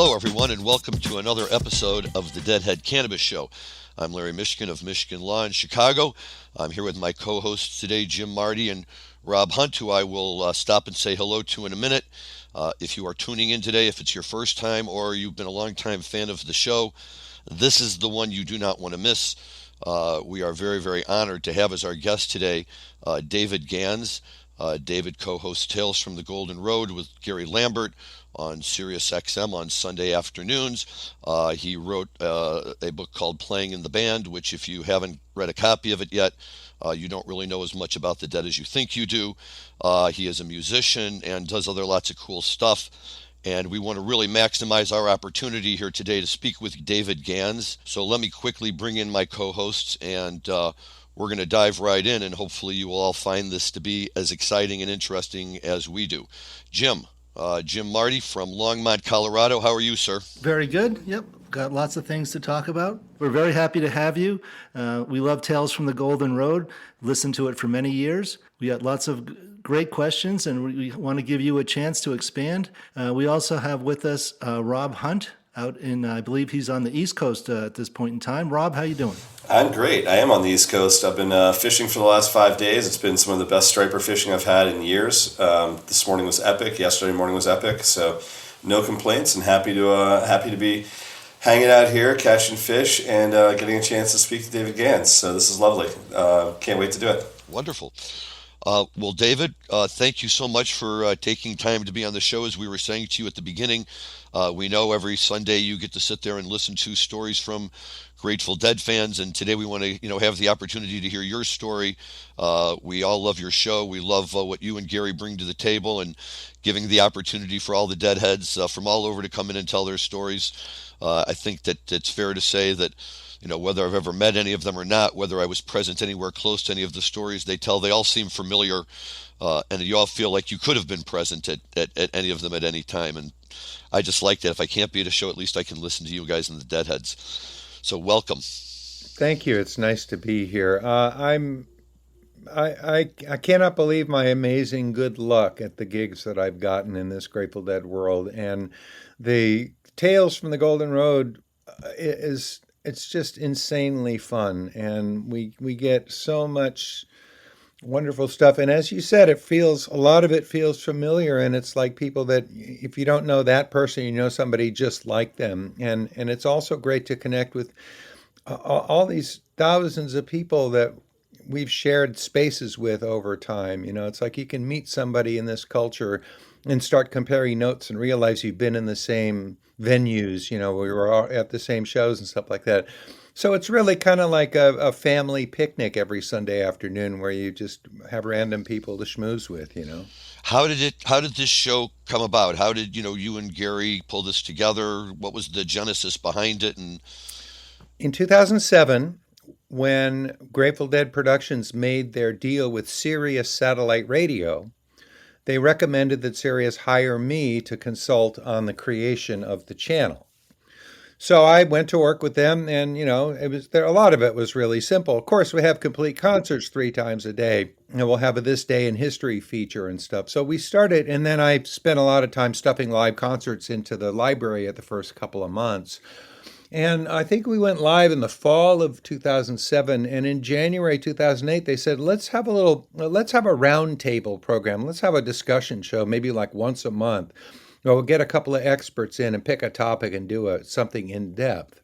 Hello, everyone, and welcome to another episode of the Deadhead Cannabis Show. I'm Larry Mishkin of Mishkin Law in Chicago. I'm here with my co-hosts today, Jim Marty and Rob Hunt, who I will stop and say hello to in a minute. If you are tuning in today, if it's your first time or you've been a long-time fan of the show, this is the one you do not want to miss. We are very, very honored to have as our guest today David Gans. David co-hosts Tales from the Golden Road with Gary Lambert on Sirius XM on Sunday afternoons. He wrote a book called Playing in the Band, which if you haven't read a copy of it yet, you don't really know as much about the Dead as you think you do. He is a musician and does lots of cool stuff. And we want to really maximize our opportunity here today to speak with David Gans. So let me quickly bring in my co-hosts, and we're going to dive right in, and hopefully you will all find this to be as exciting and interesting as we do. Jim Marty from Longmont, Colorado. How are you, sir? Very good. Yep. Got lots of things to talk about. We're very happy to have you. We love Tales from the Golden Road. Listened to it for many years. We got lots of great questions, and we want to give you a chance to expand. We also have with us Rob Hunt out in, I believe he's on the East Coast at this point in time. Rob, how you doing? I'm great. I am on the East Coast. I've been fishing for the last 5 days. It's been some of the best striper fishing I've had in years. This morning was epic. Yesterday morning was epic. So no complaints, and happy to be hanging out here, catching fish, and getting a chance to speak to David Gans. So this is lovely. Can't wait to do it. Wonderful. Well, David, thank you so much for taking time to be on the show. As we were saying to you at the beginning, we know every Sunday you get to sit there and listen to stories from Grateful Dead fans, and today we want to, have the opportunity to hear your story. We all love your show. We love what you and Gary bring to the table, and giving the opportunity for all the Deadheads from all over to come in and tell their stories. I think that it's fair to say that, whether I've ever met any of them or not, whether I was present anywhere close to any of the stories they tell, they all seem familiar, and you all feel like you could have been present at any of them at any time. And I just like that. If I can't be at a show, at least I can listen to you guys and the Deadheads. So welcome. Thank you. It's nice to be here. I cannot believe my amazing good luck at the gigs that I've gotten in this Grateful Dead world, and the Tales from the Golden Road it's just insanely fun, and we get so much wonderful stuff. And as you said, a lot of it feels familiar, and it's like people that if you don't know that person, you know somebody just like them. And it's also great to connect with all these thousands of people that we've shared spaces with over time. It's like you can meet somebody in this culture and start comparing notes and realize you've been in the same venues, we were all at the same shows and stuff like that. So it's really kind of like a family picnic every Sunday afternoon where you just have random people to schmooze with, How did this show come about? How did, you and Gary pull this together? What was the genesis behind it? And in 2007, when Grateful Dead Productions made their deal with Sirius Satellite Radio, they recommended that Sirius hire me to consult on the creation of the channel. So I went to work with them, and a lot of it was really simple. Of course, we have complete concerts 3 times a day, and we'll have a This Day in History feature and stuff. So we started, and then I spent a lot of time stuffing live concerts into the library at the first couple of months. And I think we went live in the fall of 2007, and in January 2008, they said, let's have a roundtable program. Let's have a discussion show, maybe like once a month. We'll get a couple of experts in and pick a topic and do something in depth.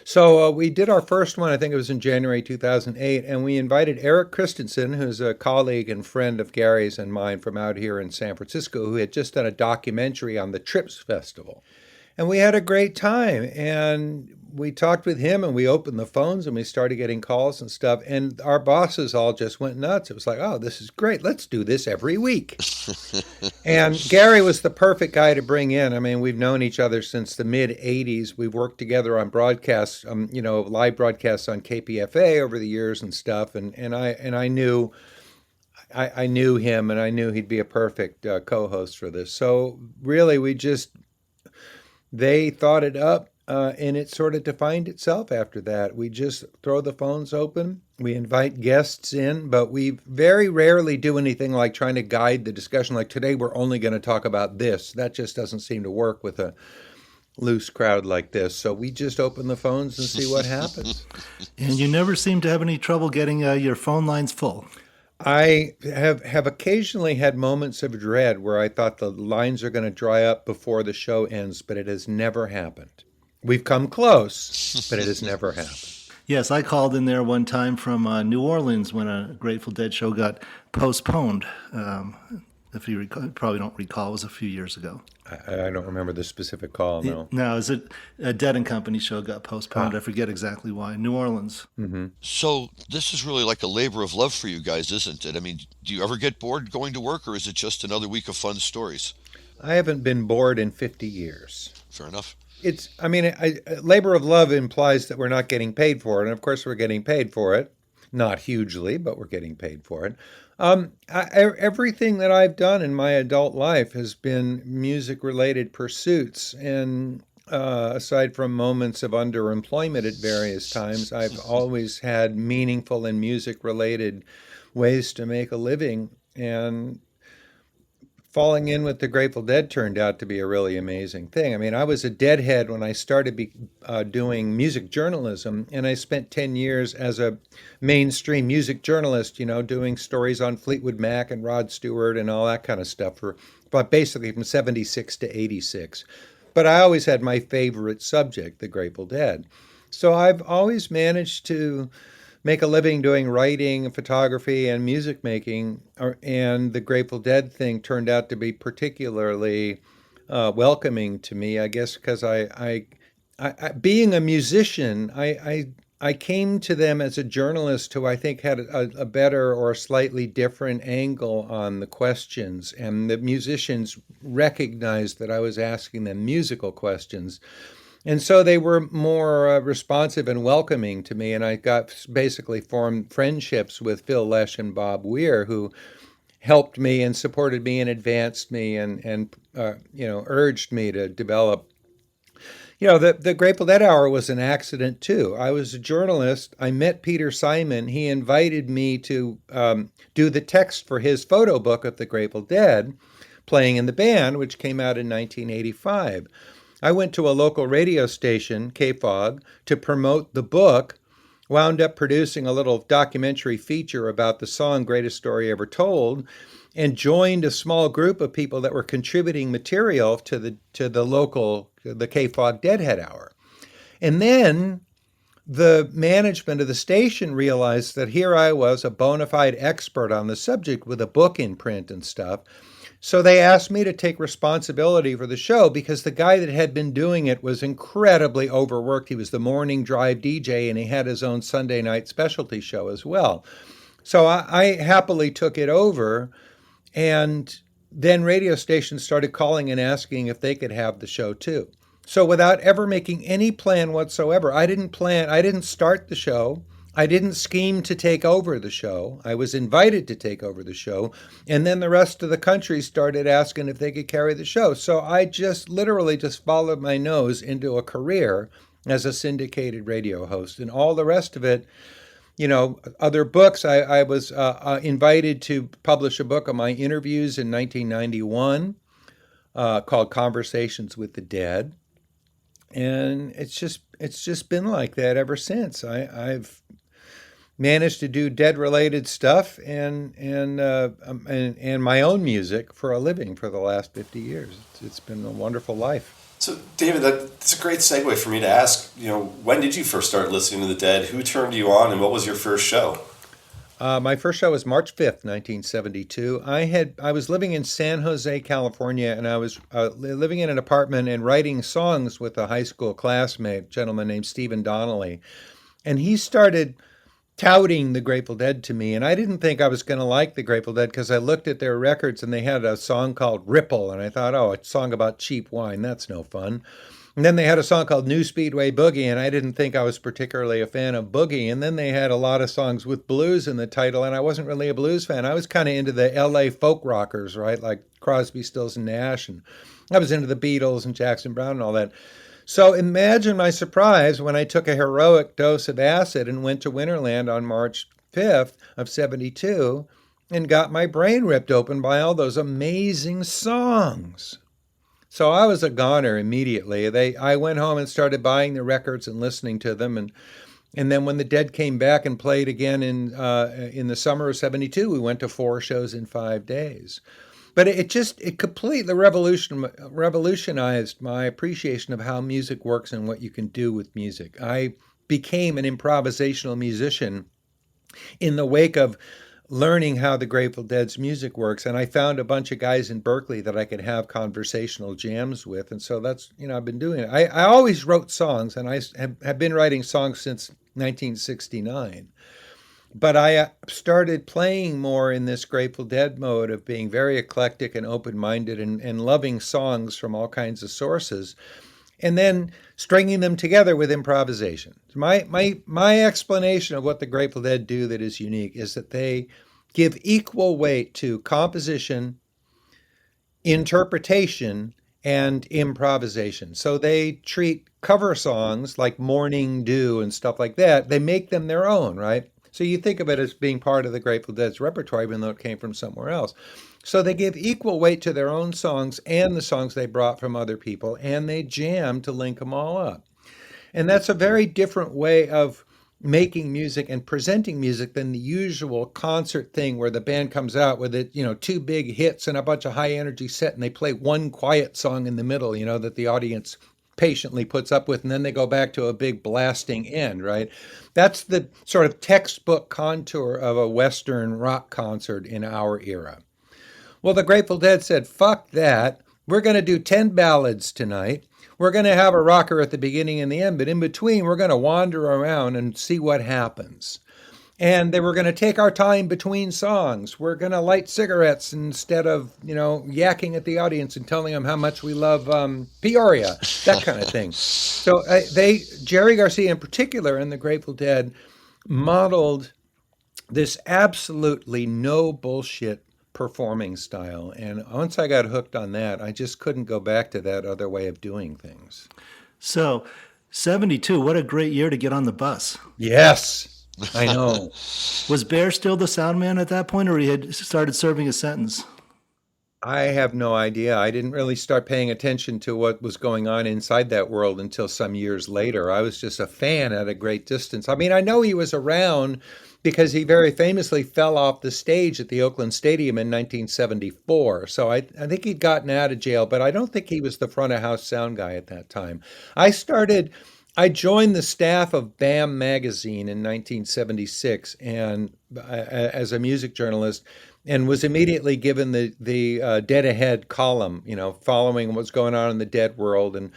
So we did our first one, I think it was in January 2008, and we invited Eric Christensen, who's a colleague and friend of Gary's and mine from out here in San Francisco, who had just done a documentary on the Trips Festival. And we had a great time, and we talked with him, and we opened the phones, and we started getting calls and stuff, and our bosses all just went nuts. It was like, oh, this is great. Let's do this every week. And Gary was the perfect guy to bring in. I mean, we've known each other since the mid-'80s. We've worked together on broadcasts, live broadcasts on KPFA over the years and stuff, and I knew him, and I knew he'd be a perfect co-host for this. So really, they thought it up, and it sort of defined itself after that. We just throw the phones open. We invite guests in, but we very rarely do anything like trying to guide the discussion. Like today, we're only going to talk about this. That just doesn't seem to work with a loose crowd like this. So we just open the phones and see what happens. And you never seem to have any trouble getting your phone lines full. I have occasionally had moments of dread where I thought the lines are going to dry up before the show ends, but it has never happened. We've come close, but it has never happened. Yes, I called in there one time from New Orleans when a Grateful Dead show got postponed. If you probably don't recall, it was a few years ago. I don't remember the specific call, no. No, it was a Dead and Company show got postponed. I forget exactly why. New Orleans. Mm-hmm. So this is really like a labor of love for you guys, isn't it? I mean, do you ever get bored going to work, or is it just another week of fun stories? I haven't been bored in 50 years. Fair enough. Labor of love implies that we're not getting paid for it. And of course, we're getting paid for it. Not hugely, but we're getting paid for it. Everything that I've done in my adult life has been music-related pursuits. And aside from moments of underemployment at various times, I've always had meaningful and music-related ways to make a living. And falling in with the Grateful Dead turned out to be a really amazing thing. I mean, I was a Deadhead when I started doing music journalism, and I spent 10 years as a mainstream music journalist, doing stories on Fleetwood Mac and Rod Stewart and all that kind of stuff, but basically from 76 to 86. But I always had my favorite subject, the Grateful Dead. So I've always managed to make a living doing writing, photography, and music making. And the Grateful Dead thing turned out to be particularly welcoming to me, I guess, because I being a musician, I came to them as a journalist who I think had a better or a slightly different angle on the questions. And the musicians recognized that I was asking them musical questions. And so they were more responsive and welcoming to me, and I basically formed friendships with Phil Lesh and Bob Weir, who helped me and supported me and advanced me and urged me to develop. The Grateful Dead Hour was an accident too. I was a journalist. I met Peter Simon. He invited me to do the text for his photo book of the Grateful Dead, Playing in the Band, which came out in 1985. I went to a local radio station, KFOG, to promote the book, wound up producing a little documentary feature about the song Greatest Story Ever Told, and joined a small group of people that were contributing material to the KFOG Deadhead Hour. And then the management of the station realized that here I was, a bona fide expert on the subject with a book in print and stuff. So they asked me to take responsibility for the show because the guy that had been doing it was incredibly overworked. He was the morning drive DJ and he had his own Sunday night specialty show as well. So I happily took it over, and then radio stations started calling and asking if they could have the show too. So without ever making any plan whatsoever, I didn't start the show. I didn't scheme to take over the show. I was invited to take over the show. And then the rest of the country started asking if they could carry the show. So I just literally just followed my nose into a career as a syndicated radio host. And all the rest of it, other books, I was invited to publish a book of my interviews in 1991 called Conversations-with-the-Dead. And it's just been like that ever since. I've managed to do Dead-related stuff and my own music for a living for the last 50 years. It's been a wonderful life. So, David, that's a great segue for me to ask. When did you first start listening to the Dead? Who turned you on, and what was your first show? My first show was March 5th, 1972. I was living in San Jose, California, and I was living in an apartment and writing songs with a high school classmate, a gentleman named Stephen Donnelly. And he started touting the Grateful Dead to me, and I didn't think I was going to like the Grateful Dead because I looked at their records and they had a song called Ripple, and I thought, oh, a song about cheap wine, that's no fun. And then they had a song called New Speedway Boogie, and I didn't think I was particularly a fan of boogie. And then they had a lot of songs with blues in the title, and I wasn't really a blues fan. I was kind of into the LA folk rockers, right, like Crosby, Stills, and Nash, and I was into the Beatles and Jackson Browne and all that. So imagine my surprise when I took a heroic dose of acid and went to Winterland on March 5th of 72 and got my brain ripped open by all those amazing songs. So I was a goner immediately. I went home and started buying the records and listening to them, and then when the Dead came back and played again in the summer of '72, we went to 4 shows in 5 days. But it completely revolutionized my appreciation of how music works and what you can do with music. I became an improvisational musician in the wake of learning how the Grateful Dead's music works. And I found a bunch of guys in Berkeley that I could have conversational jams with. And so that's, I've been doing it. I always wrote songs, and I have been writing songs since 1969. But I started playing more in this Grateful Dead mode of being very eclectic and open-minded and loving songs from all kinds of sources, and then stringing them together with improvisation. My explanation of what the Grateful Dead do that is unique is that they give equal weight to composition, interpretation, and improvisation. So they treat cover songs like Morning Dew and stuff like that, they make them their own, right? So you think of it as being part of the Grateful Dead's repertoire, even though it came from somewhere else. So they give equal weight to their own songs and the songs they brought from other people, and they jam to link them all up. And that's a very different way of making music and presenting music than the usual concert thing where the band comes out with it, 2 big hits and a bunch of high energy set, and they play one quiet song in the middle, that the audience patiently puts up with, and then they go back to a big blasting end, right? That's the sort of textbook contour of a Western rock concert in our era. Well, the Grateful Dead said, fuck that. We're going to do 10 ballads tonight. We're going to have a rocker at the beginning and the end, but in between, we're going to wander around and see what happens. And they were going to take our time between songs. We're going to light cigarettes instead of, yakking at the audience and telling them how much we love Peoria, that kind of thing. So Jerry Garcia in particular and the Grateful Dead modeled this absolutely no bullshit performing style. And once I got hooked on that, I just couldn't go back to that other way of doing things. So, 72, what a great year to get on the bus. Yes. I know. Was Bear still the sound man at that point, or he had started serving a sentence? I have no idea. I didn't really start paying attention to what was going on inside that world until some years later. I was just a fan at a great distance. I mean, I know he was around because he very famously fell off the stage at the Oakland Stadium in 1974. So I think he'd gotten out of jail, but I don't think he was the front of house sound guy at that time. I joined the staff of BAM magazine in 1976 and as a music journalist, and was immediately given the Dead Ahead column, following what's going on in the Dead world and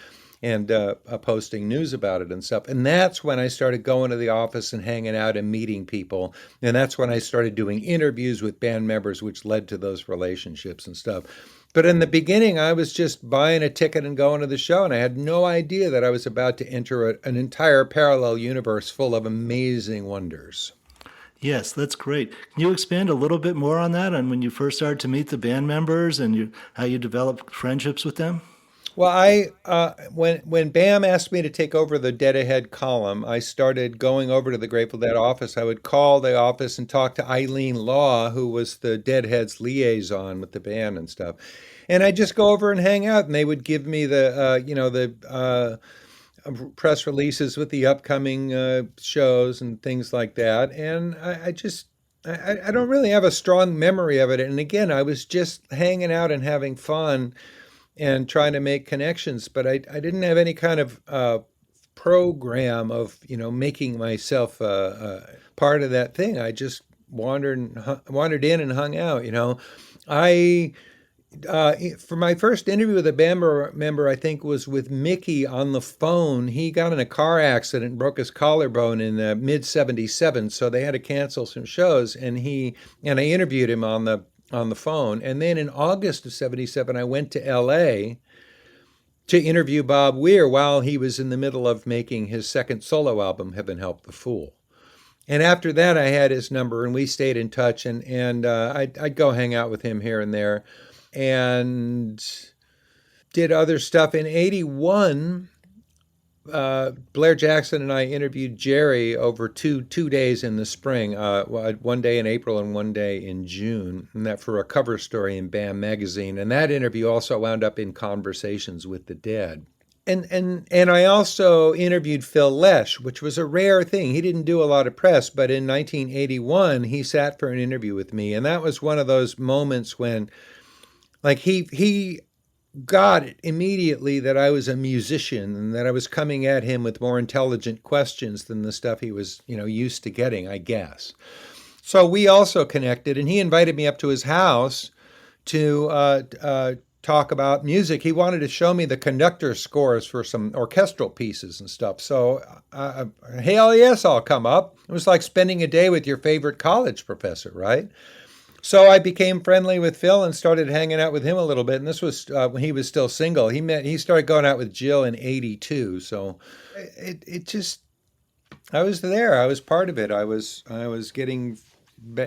posting news about it and stuff. And that's when I started going to the office and hanging out and meeting people. And that's when I started doing interviews with band members, which led to those relationships and stuff. But in the beginning, I was just buying a ticket and going to the show, and I had no idea that I was about to enter an entire parallel universe full of amazing wonders. Yes, that's great. Can you expand a little bit more on that, on when you first started to meet the band members and how you developed friendships with them? Well, when BAM asked me to take over the Dead Ahead column, I started going over to the Grateful Dead office. I would call the office and talk to Eileen Law, who was the Deadhead's liaison with the band and stuff. And I'd just go over and hang out, and they would give me the press releases with the upcoming shows and things like that. And I don't really have a strong memory of it. And again, I was just hanging out and having fun and trying to make connections, but I didn't have any kind of program of making myself part of that thing. I just wandered in and hung out. I for my first interview with a band member, I think was with Mickey on the phone. He got in a car accident and broke his collarbone in mid '77, so they had to cancel some shows. And I interviewed him on the phone. And then in August of '77, I went to LA to interview Bob Weir while he was in the middle of making his second solo album, Heaven Help the Fool. And after that, I had his number and we stayed in touch, and I'd go hang out with him here and there and did other stuff. In '81, Blair Jackson and I interviewed Jerry over two days in the spring, one day in April and one day in June, and that for a cover story in BAM magazine. And that interview also wound up in Conversations with the Dead. And I also interviewed Phil Lesh, which was a rare thing. He didn't do a lot of press, but in 1981 he sat for an interview with me, and that was one of those moments when, like, he got it immediately that I was a musician and that I was coming at him with more intelligent questions than the stuff he was, used to getting, I guess. So we also connected, and he invited me up to his house to talk about music. He wanted to show me the conductor scores for some orchestral pieces and stuff. So, hell yes, I'll come up. It was like spending a day with your favorite college professor, right? So I became friendly with Phil and started hanging out with him a little bit. And this was when he was still single. He started going out with Jill in '82. So it just, I was there. I was part of it. I was getting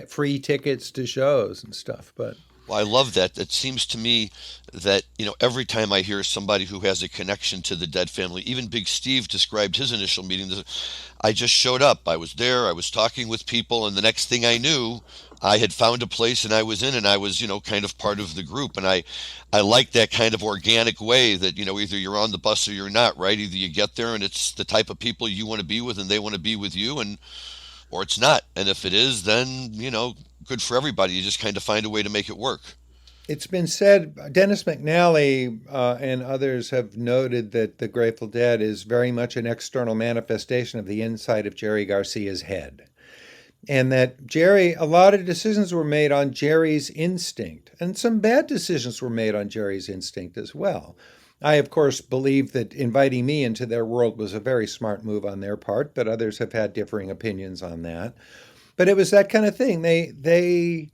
free tickets to shows and stuff. But Well, I love that. It seems to me that, every time I hear somebody who has a connection to the Dead family, even Big Steve described his initial meeting. I just showed up. I was there. I was talking with people. And the next thing I knew, I had found a place and I was in and I was, kind of part of the group. And I like that kind of organic way that, either you're on the bus or you're not, right? Either you get there and it's the type of people you want to be with and they want to be with you, or it's not. And if it is, then, good for everybody. You just kind of find a way to make it work. it's been said, Dennis McNally and others have noted that the Grateful Dead is very much an external manifestation of the inside of Jerry Garcia's head. And that a lot of decisions were made on Jerry's instinct, and some bad decisions were made on Jerry's instinct as well. I, of course, believe that inviting me into their world was a very smart move on their part, but others have had differing opinions on that. But it was that kind of thing. They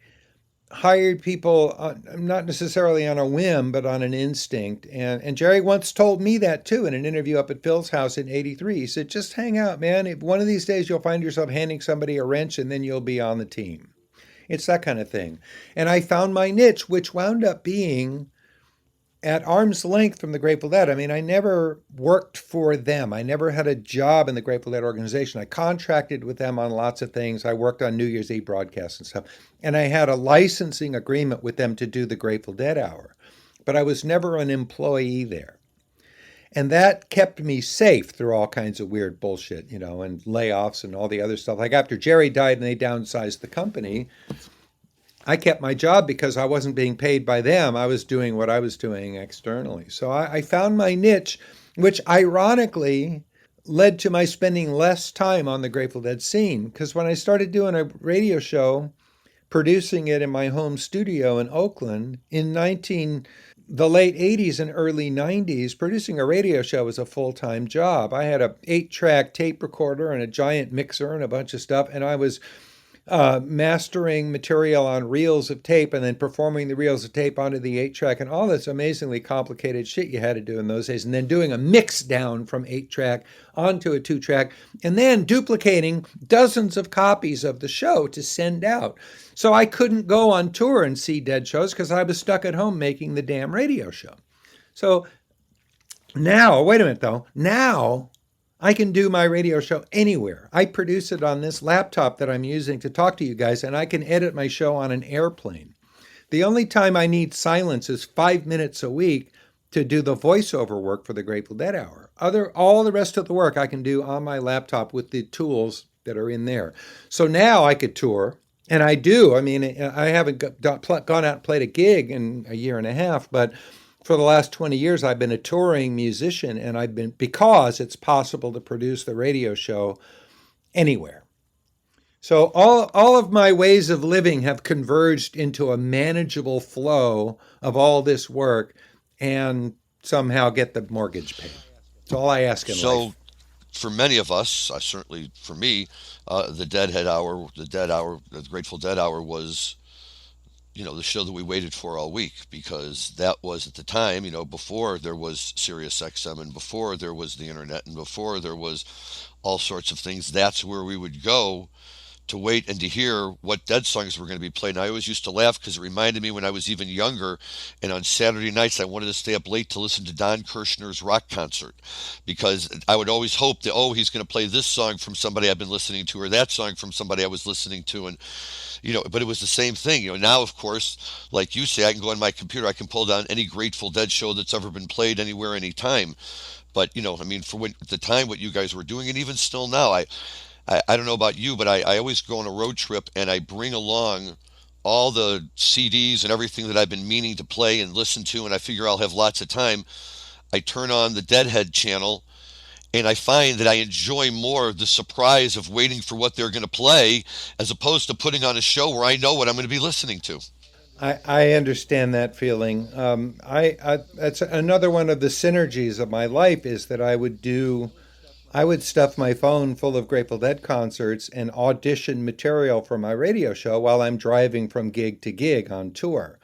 hired people not necessarily on a whim, but on an instinct. And Jerry once told me that too in an interview up at Phil's house in '83. He said, just hang out, man. If one of these days you'll find yourself handing somebody a wrench and then you'll be on the team. It's that kind of thing. And I found my niche, which wound up being at arm's length from the Grateful Dead. I mean, I never worked for them. I never had a job in the Grateful Dead organization. I contracted with them on lots of things. I worked on New Year's Eve broadcasts and stuff. And I had a licensing agreement with them to do the Grateful Dead Hour. But I was never an employee there. And that kept me safe through all kinds of weird bullshit, and layoffs and all the other stuff. Like after Jerry died and they downsized the company, I kept my job because I wasn't being paid by them. I was doing what I was doing externally. So I found my niche, which ironically led to my spending less time on the Grateful Dead scene. Because when I started doing a radio show, producing it in my home studio in Oakland in the late 80s and early 90s, producing a radio show was a full-time job. I had a 8-track tape recorder and a giant mixer and a bunch of stuff, and I was mastering material on reels of tape and then performing the reels of tape onto the 8-track and all this amazingly complicated shit you had to do in those days, and then doing a mix down from 8-track onto a 2-track and then duplicating dozens of copies of the show to send out. So I couldn't go on tour and see Dead shows because I was stuck at home making the damn radio show. So now, wait a minute though, now I can do my radio show anywhere. I produce it on this laptop that I'm using to talk to you guys, and I can edit my show on an airplane. The only time I need silence is 5 minutes a week to do the voiceover work for the Grateful Dead Hour. All the rest of the work I can do on my laptop with the tools that are in there. So now I could tour, and I do. I mean, I haven't gone out and played a gig in a year and a half, but for the last 20 years, I've been a touring musician, and because it's possible to produce the radio show anywhere. So all of my ways of living have converged into a manageable flow of all this work and somehow get the mortgage paid. That's all I ask in life. So, for many of us, certainly for me, the the Grateful Dead Hour was, the show that we waited for all week, because that was at the time, before there was Sirius XM and before there was the internet and before there was all sorts of things. That's where we would go to wait and to hear what Dead songs were going to be played. And I always used to laugh because it reminded me when I was even younger, and on Saturday nights I wanted to stay up late to listen to Don Kirshner's rock concert, because I would always hope that, oh, he's going to play this song from somebody I've been listening to, or that song from somebody I was listening to. And but it was the same thing. Now, of course, like you say, I can go on my computer, I can pull down any Grateful Dead show that's ever been played anywhere, anytime. But, for the time what you guys were doing, and even still now, I don't know about you, but I always go on a road trip and I bring along all the CDs and everything that I've been meaning to play and listen to, and I figure I'll have lots of time. I turn on the Deadhead channel, and I find that I enjoy more the surprise of waiting for what they're going to play, as opposed to putting on a show where I know what I'm going to be listening to. I understand that feeling. That's another one of the synergies of my life, is that I would stuff my phone full of Grateful Dead concerts and audition material for my radio show while I'm driving from gig to gig on tour.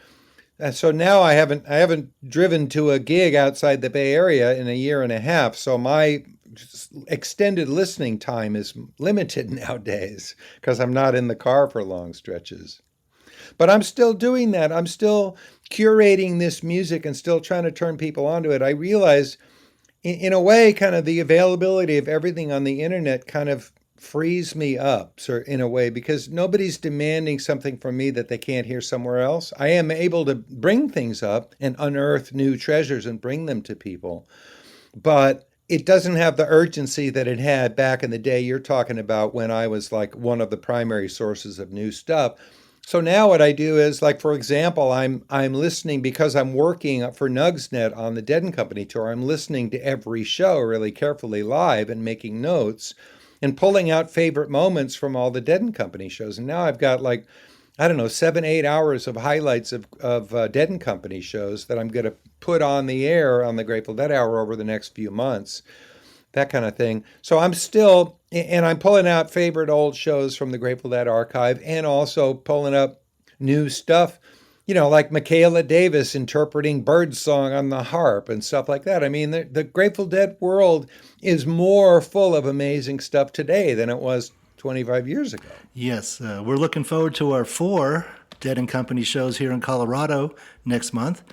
And so now I haven't driven to a gig outside the Bay Area in a year and a half. So my extended listening time is limited nowadays because I'm not in the car for long stretches. But I'm still doing that. I'm still curating this music and still trying to turn people onto it. I realize, in a way, kind of the availability of everything on the internet kind of frees me up, so in a way, because nobody's demanding something from me that they can't hear somewhere else. I am able to bring things up and unearth new treasures and bring them to people. But it doesn't have the urgency that it had back in the day you're talking about, when I was like one of the primary sources of new stuff. So now what I do is, like, for example, I'm listening, because I'm working for Nugsnet on the Dead and Company tour. I'm listening to every show really carefully live and making notes and pulling out favorite moments from all the Dead and Company shows. And now I've got, like, I don't know, 7-8 hours of highlights of Dead and Company shows that I'm going to put on the air on the Grateful Dead Hour over the next few months. That kind of thing. So I'm pulling out favorite old shows from the Grateful Dead archive, and also pulling up new stuff, like Michaela Davis interpreting Birdsong on the harp and stuff like that. I mean, the Grateful Dead world is more full of amazing stuff today than it was 25 years ago. Yes, we're looking forward to our 4 Dead and Company shows here in Colorado next month.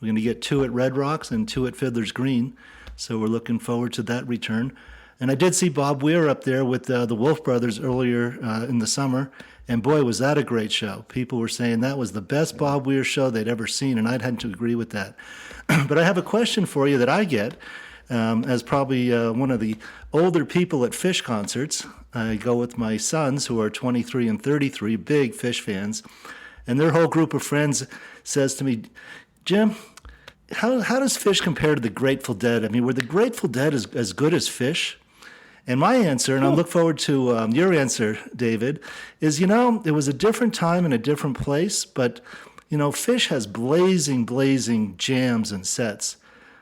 We're going to get 2 at Red Rocks and 2 at Fiddler's Green. So we're looking forward to that return. And I did see Bob Weir up there with the Wolf Brothers earlier in the summer. And boy, was that a great show. People were saying that was the best Bob Weir show they'd ever seen, and I'd had to agree with that. But I have a question for you that I get as probably one of the older people at Phish concerts. I go with my sons, who are 23 and 33, big Phish fans. And their whole group of friends says to me, Jim, how does Phish compare to the Grateful Dead? I mean, were the Grateful Dead as good as Phish? And my answer, and I look forward to your answer, David, is, it was a different time and a different place, but, Phish has blazing jams and sets,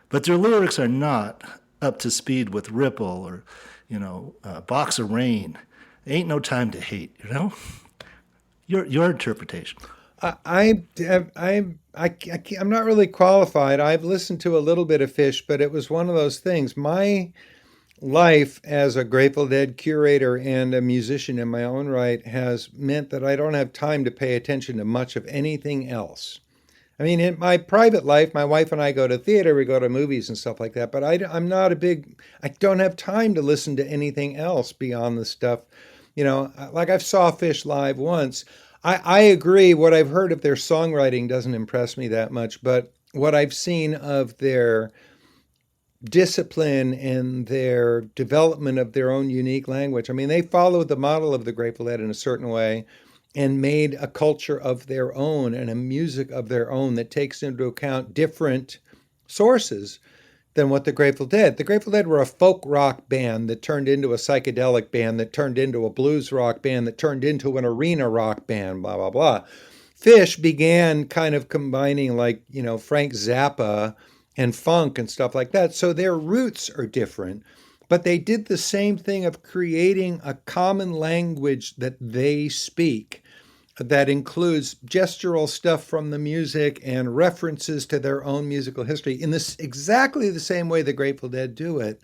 but their lyrics are not up to speed with Ripple or, Box of Rain. Ain't no time to hate, Your interpretation. I'm not really qualified. I've listened to a little bit of Phish, but it was one of those things. My life as a Grateful Dead curator and a musician in my own right has meant that I don't have time to pay attention to much of anything else. I mean, in my private life, my wife and I go to theater, we go to movies and stuff like that, but I don't have time to listen to anything else beyond the stuff, like I saw Phish live once. I agree. What I've heard of their songwriting doesn't impress me that much, but what I've seen of their discipline and their development of their own unique language, I mean, they followed the model of the Grateful Dead in a certain way and made a culture of their own and a music of their own that takes into account different sources than what the Grateful Dead. The Grateful Dead were a folk rock band that turned into a psychedelic band, that turned into a blues rock band, that turned into an arena rock band, blah, blah, blah. Phish began kind of combining Frank Zappa and funk and stuff like that. So their roots are different, but they did the same thing of creating a common language that they speak that includes gestural stuff from the music and references to their own musical history in this exactly the same way the Grateful Dead do it,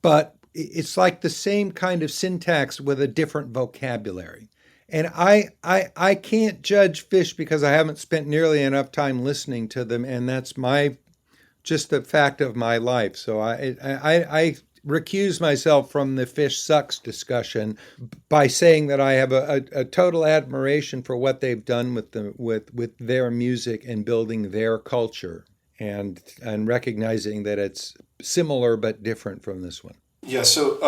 but it's like the same kind of syntax with a different vocabulary. And I can't judge Fish because I haven't spent nearly enough time listening to them, and that's just the fact of my life. So I recuse myself from the Fish sucks discussion by saying that I have a total admiration for what they've done with their music and building their culture, and recognizing that it's similar but different from this one. Yeah, so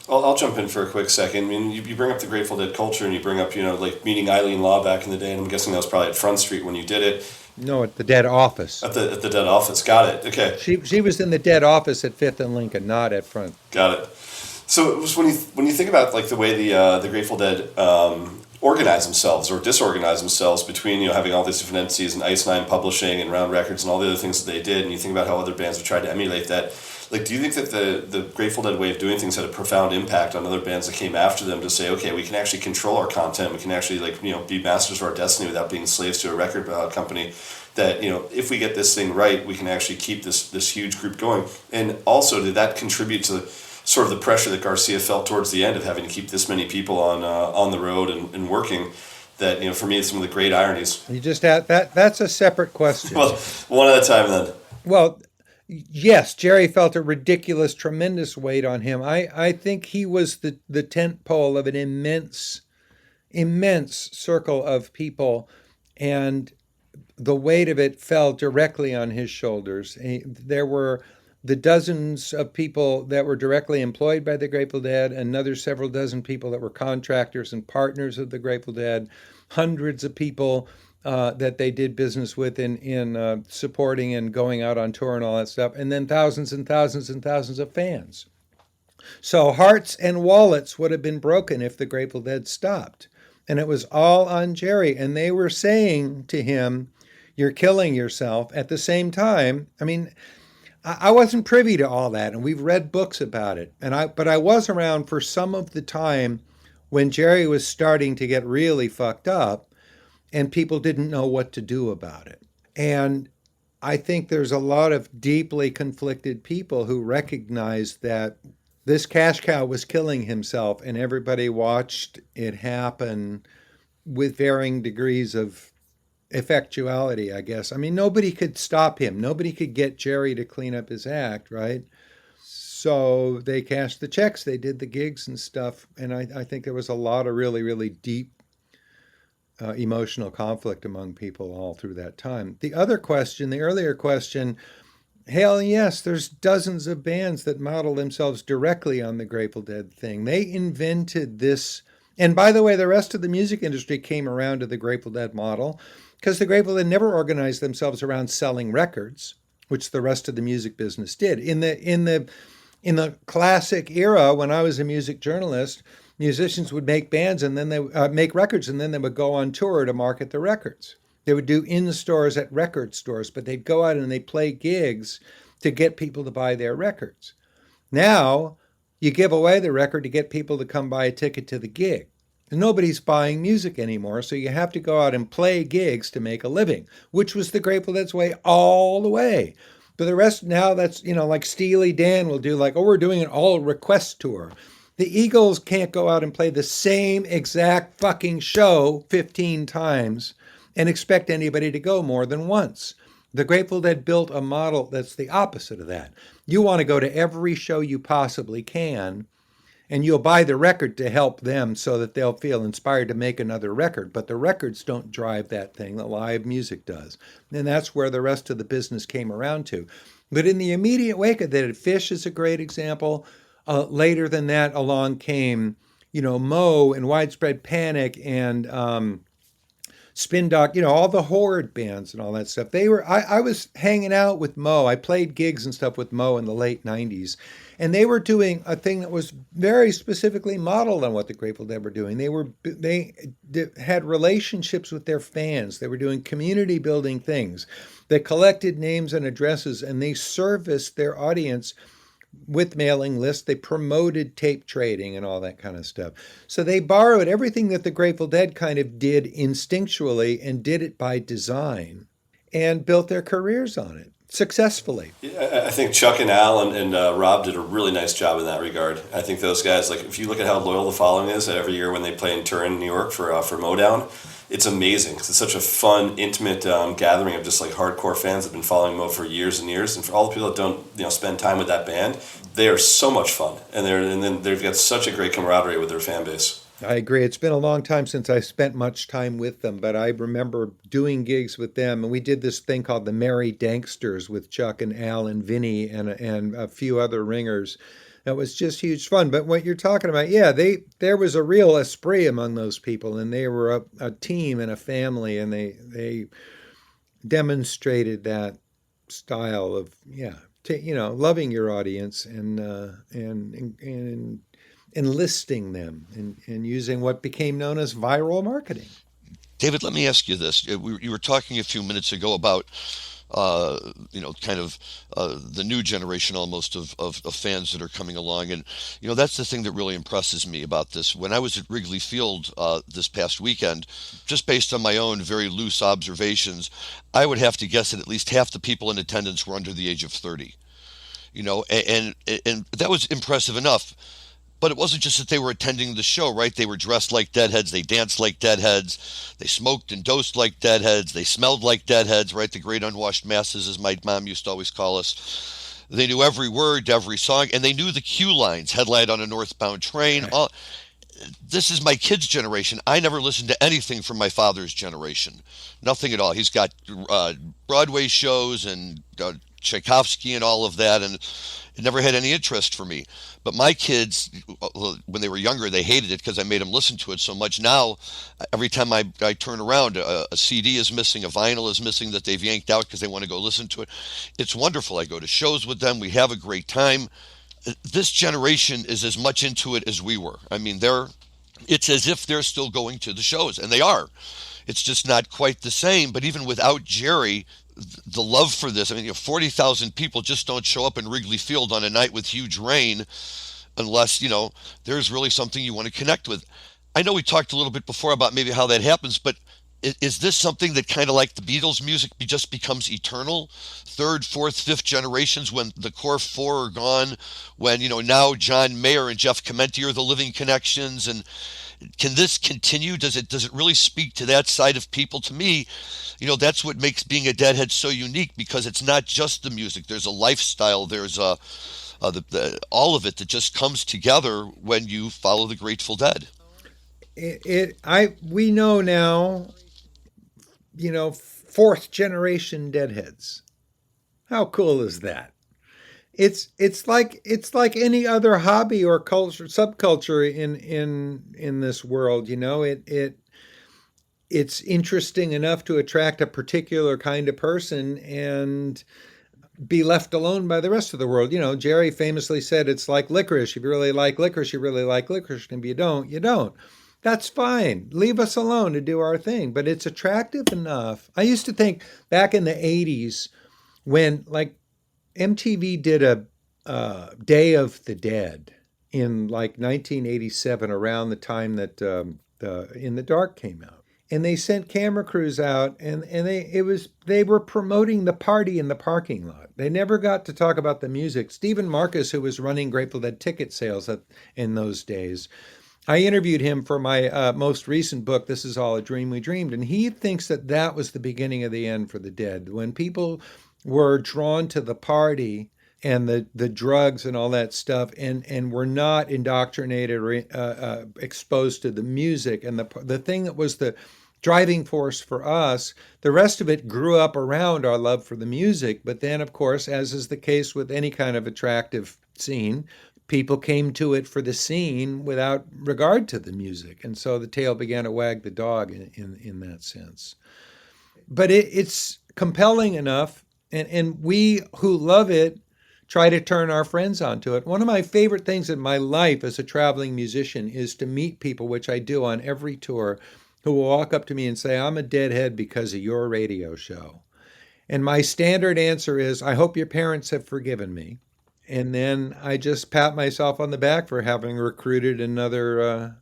I'll jump in for a quick second. I mean, you bring up the Grateful Dead culture, and you bring up, like meeting Eileen Law back in the day, and I'm guessing that was probably at Front Street when you did it. No, at the Dead office. At the Dead office. Got it. Okay. She was in the Dead office at 5th and Lincoln, not at Front. Got it. So it was when you think about like the way the Grateful Dead organize themselves or disorganize themselves between having all these different entities and Ice Nine Publishing and Round Records and all the other things that they did, and you think about how other bands have tried to emulate that. Like, do you think that the Grateful Dead way of doing things had a profound impact on other bands that came after them to say, okay, we can actually control our content, we can actually be masters of our destiny without being slaves to a record company? That if we get this thing right, we can actually keep this huge group going. And also, did that contribute to sort of the pressure that Garcia felt towards the end of having to keep this many people on the road and working? That for me, it's some of the great ironies. You just had that's a separate question. Well, one at a time then. Well, yes, Jerry felt a ridiculous, tremendous weight on him. I think he was the tent pole of an immense circle of people, and the weight of it fell directly on his shoulders. There were the dozens of people that were directly employed by the Grateful Dead, another several dozen people that were contractors and partners of the Grateful Dead, hundreds of people that they did business with in supporting and going out on tour and all that stuff, and then thousands and thousands and thousands of fans. So hearts and wallets would have been broken if the Grateful Dead stopped. And it was all on Jerry. And they were saying to him, "You're killing yourself." At the same time, I mean, I wasn't privy to all that, and we've read books about it. But I was around for some of the time when Jerry was starting to get really fucked up, and people didn't know what to do about it. And I think there's a lot of deeply conflicted people who recognized that this cash cow was killing himself, and everybody watched it happen with varying degrees of effectuality, I guess. I mean, nobody could stop him. Nobody could get Jerry to clean up his act, right? So they cashed the checks, they did the gigs and stuff. And I think there was a lot of really, really deep emotional conflict among people all through that time. The other question, the earlier question, hell yes, there's dozens of bands that model themselves directly on the Grateful Dead thing. They invented this. And by the way, the rest of the music industry came around to the Grateful Dead model because the Grateful Dead never organized themselves around selling records, which the rest of the music business did. In the classic era, when I was a music journalist, musicians would make bands and then they make records, and then they would go on tour to market the records. They would do in-stores at record stores, but they'd go out and they'd play gigs to get people to buy their records. Now, you give away the record to get people to come buy a ticket to the gig. And nobody's buying music anymore, so you have to go out and play gigs to make a living, which was the Grateful Dead's way all the way. But the rest now, that's, like Steely Dan will do we're doing an all request tour. The Eagles can't go out and play the same exact fucking show 15 times and expect anybody to go more than once. The Grateful Dead built a model that's the opposite of that. You want to go to every show you possibly can, and you'll buy the record to help them so that they'll feel inspired to make another record. But the records don't drive that thing. The live music does. And that's where the rest of the business came around to. But in the immediate wake of that, Fish is a great example. Later than that, along came, Mo and Widespread Panic and Spin Doc, all the Horde bands and all that stuff. I was hanging out with Mo. I played gigs and stuff with Mo in the late 90s. And they were doing a thing that was very specifically modeled on what the Grateful Dead were doing. They had relationships with their fans. They were doing community building things. They collected names and addresses, and they serviced their audience with mailing lists. They promoted tape trading and all that kind of stuff. So they borrowed everything that the Grateful Dead kind of did instinctually and did it by design and built their careers on it. successfully. Yeah, I think Chuck and Al and Rob did a really nice job in that regard. I think those guys, like, if you look at how loyal the following is every year when they play in Turin, New York for Motown, it's amazing. 'Cause it's such a fun, intimate gathering of just like hardcore fans that have been following Mo for years and years. And for all the people that don't, spend time with that band, they are so much fun, and then they've got such a great camaraderie with their fan base. I agree. It's been a long time since I spent much time with them, but I remember doing gigs with them, and we did this thing called the Merry Danksters with Chuck and Al and Vinny and a few other ringers. That was just huge fun. But what you're talking about, yeah, there was a real esprit among those people, and they were a team and a family, and they demonstrated that style of loving your audience and enlisting them and using what became known as viral marketing. David, let me ask you this. You were talking a few minutes ago about, the new generation almost of fans that are coming along. And, that's the thing that really impresses me about this. When I was at Wrigley Field this past weekend, just based on my own very loose observations, I would have to guess that at least half the people in attendance were under the age of 30. And that was impressive enough. But it wasn't just that they were attending the show, right? They were dressed like deadheads. They danced like deadheads. They smoked and dosed like deadheads. They smelled like deadheads, right? The great unwashed masses, as my mom used to always call us. They knew every word, every song, and they knew the cue lines, headlight on a northbound train. Right. This is my kid's generation. I never listened to anything from my father's generation. Nothing at all. He's got Broadway shows and Tchaikovsky and all of that, and it never had any interest for me. But my kids, when they were younger, they hated it because I made them listen to it so much. Now, every time I turn around, a CD is missing, a vinyl is missing that they've yanked out because they want to go listen to it. It's wonderful. I go to shows with them. We have a great time. This generation is as much into it as we were. I mean, it's as if they're still going to the shows, and they are. It's just not quite the same. But even without Jerry, the love for this, 40,000 people just don't show up in Wrigley Field on a night with huge rain unless, there's really something you want to connect with. I know we talked a little bit before about maybe how that happens, but is this something that kind of like the Beatles music just becomes eternal? Third, fourth, fifth generations when the core four are gone, when, now John Mayer and Jeff Clemente are the living connections, and can this continue? Does it really speak to that side of people? To me, that's what makes being a Deadhead so unique, because it's not just the music. There's a lifestyle. There's all of it that just comes together when you follow the Grateful Dead. We know now, fourth generation Deadheads. How cool is that? It's like any other hobby or subculture in this world. It's interesting enough to attract a particular kind of person and be left alone by the rest of the world. Jerry famously said it's like licorice. If you really like licorice, you really like licorice. And if you don't, you don't. That's fine. Leave us alone to do our thing. But it's attractive enough. I used to think back in the 80s when MTV did a Day of the Dead in 1987, around the time that In the Dark came out. And they sent camera crews out, and they were promoting the party in the parking lot. They never got to talk about the music. Stephen Marcus, who was running Grateful Dead ticket sales in those days, I interviewed him for my most recent book, This Is All a Dream We Dreamed, and he thinks that was the beginning of the end for the Dead. When people were drawn to the party and the drugs and all that stuff, and were not indoctrinated or exposed to the music, and the thing that was the driving force for us, the rest of it grew up around our love for the music. But then, of course, as is the case with any kind of attractive scene, people came to it for the scene without regard to the music. And so the tail began to wag the dog in that sense. But it's compelling enough, and we who love it try to turn our friends onto it. One of my favorite things in my life as a traveling musician is to meet people, which I do on every tour, who will walk up to me and say, I'm a Deadhead because of your radio show. And my standard answer is, I hope your parents have forgiven me. And then I just pat myself on the back for having recruited another,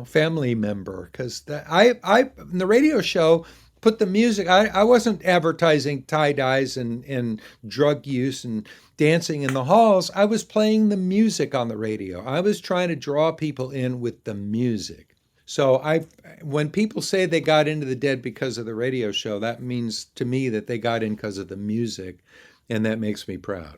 family member. Because the radio show put the music. I wasn't advertising tie-dyes and drug use and dancing in the halls. I was playing the music on the radio. I was trying to draw people in with the music. So when people say they got into the Dead because of the radio show, that means to me that they got in because of the music, and that makes me proud.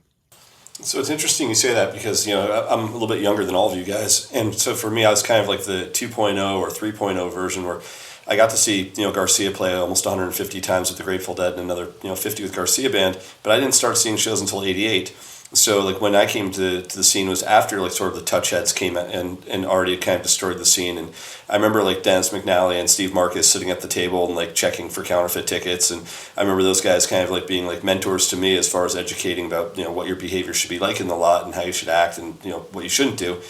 So it's interesting you say that because, I'm a little bit younger than all of you guys. And so for me, I was kind of like the 2.0 or 3.0 version where I got to see, Garcia play almost 150 times with the Grateful Dead and another, 50 with Garcia Band. But I didn't start seeing shows until 88. So like when I came to the scene was after like sort of the touch heads came out and already had kind of destroyed the scene. And I remember like Dennis McNally and Steve Marcus sitting at the table and like checking for counterfeit tickets. And I remember those guys kind of like being like mentors to me as far as educating about, what your behavior should be like in the lot and how you should act and, what you shouldn't do.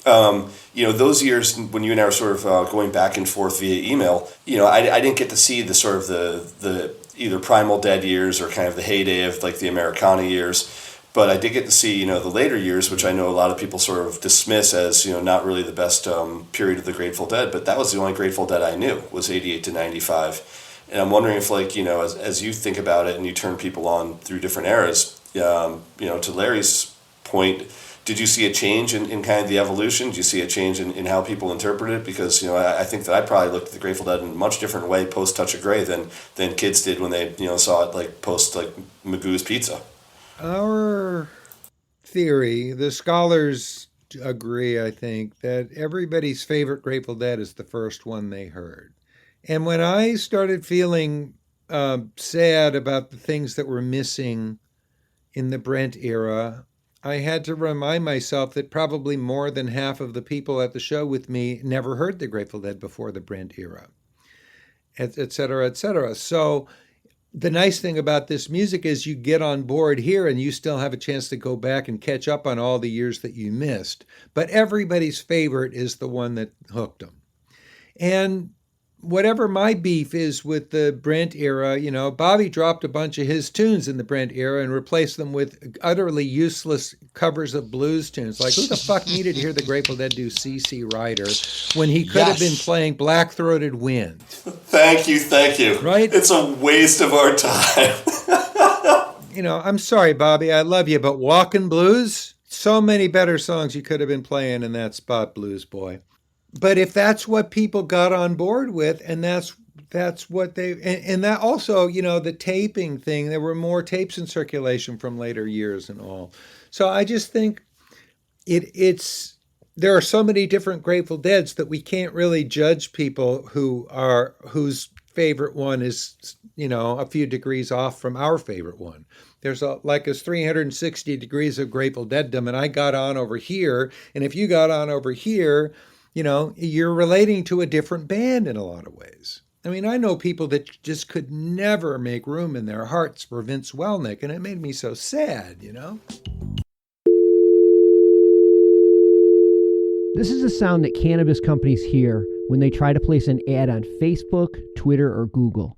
Those years when you and I were sort of going back and forth via email, I didn't get to see the sort of the either Primal Dead years or kind of the heyday of like the Americana years. But I did get to see, the later years, which I know a lot of people sort of dismiss as, not really the best period of the Grateful Dead. But that was the only Grateful Dead I knew, was 88 to 95. And I'm wondering if, like, as you think about it and you turn people on through different eras, to Larry's point, did you see a change in kind of the evolution? Did you see a change in how people interpret it? Because, I think that I probably looked at the Grateful Dead in a much different way post Touch of Grey than kids did when they, saw it like post like Magoo's Pizza. Our theory, the scholars agree, I think, that everybody's favorite Grateful Dead is the first one they heard. And when I started feeling sad about the things that were missing in the Brent era, I had to remind myself that probably more than half of the people at the show with me never heard the Grateful Dead before the Brent era, et cetera, et cetera. So the nice thing about this music is you get on board here and you still have a chance to go back and catch up on all the years that you missed. But everybody's favorite is the one that hooked them. And whatever my beef is with the Brent era, Bobby dropped a bunch of his tunes in the Brent era and replaced them with utterly useless covers of blues tunes. Like, who the fuck needed to hear the Grateful Dead do C.C. Rider when he could have been playing Black-Throated Wind? Thank you. Right? It's a waste of our time. I'm sorry, Bobby, I love you, but Walkin' Blues, so many better songs you could have been playing in that spot, Blues Boy. But if that's what people got on board with, and that's what they, and that also, the taping thing, there were more tapes in circulation from later years and all. So I just think there are so many different Grateful Deads that we can't really judge people whose favorite one is, a few degrees off from our favorite one. There's like 360 degrees of Grateful Deaddom, and I got on over here, and if you got on over here, you're relating to a different band in a lot of ways. I mean, I know people that just could never make room in their hearts for Vince Welnick, and it made me so sad, This is a sound that cannabis companies hear when they try to place an ad on Facebook, Twitter, or Google.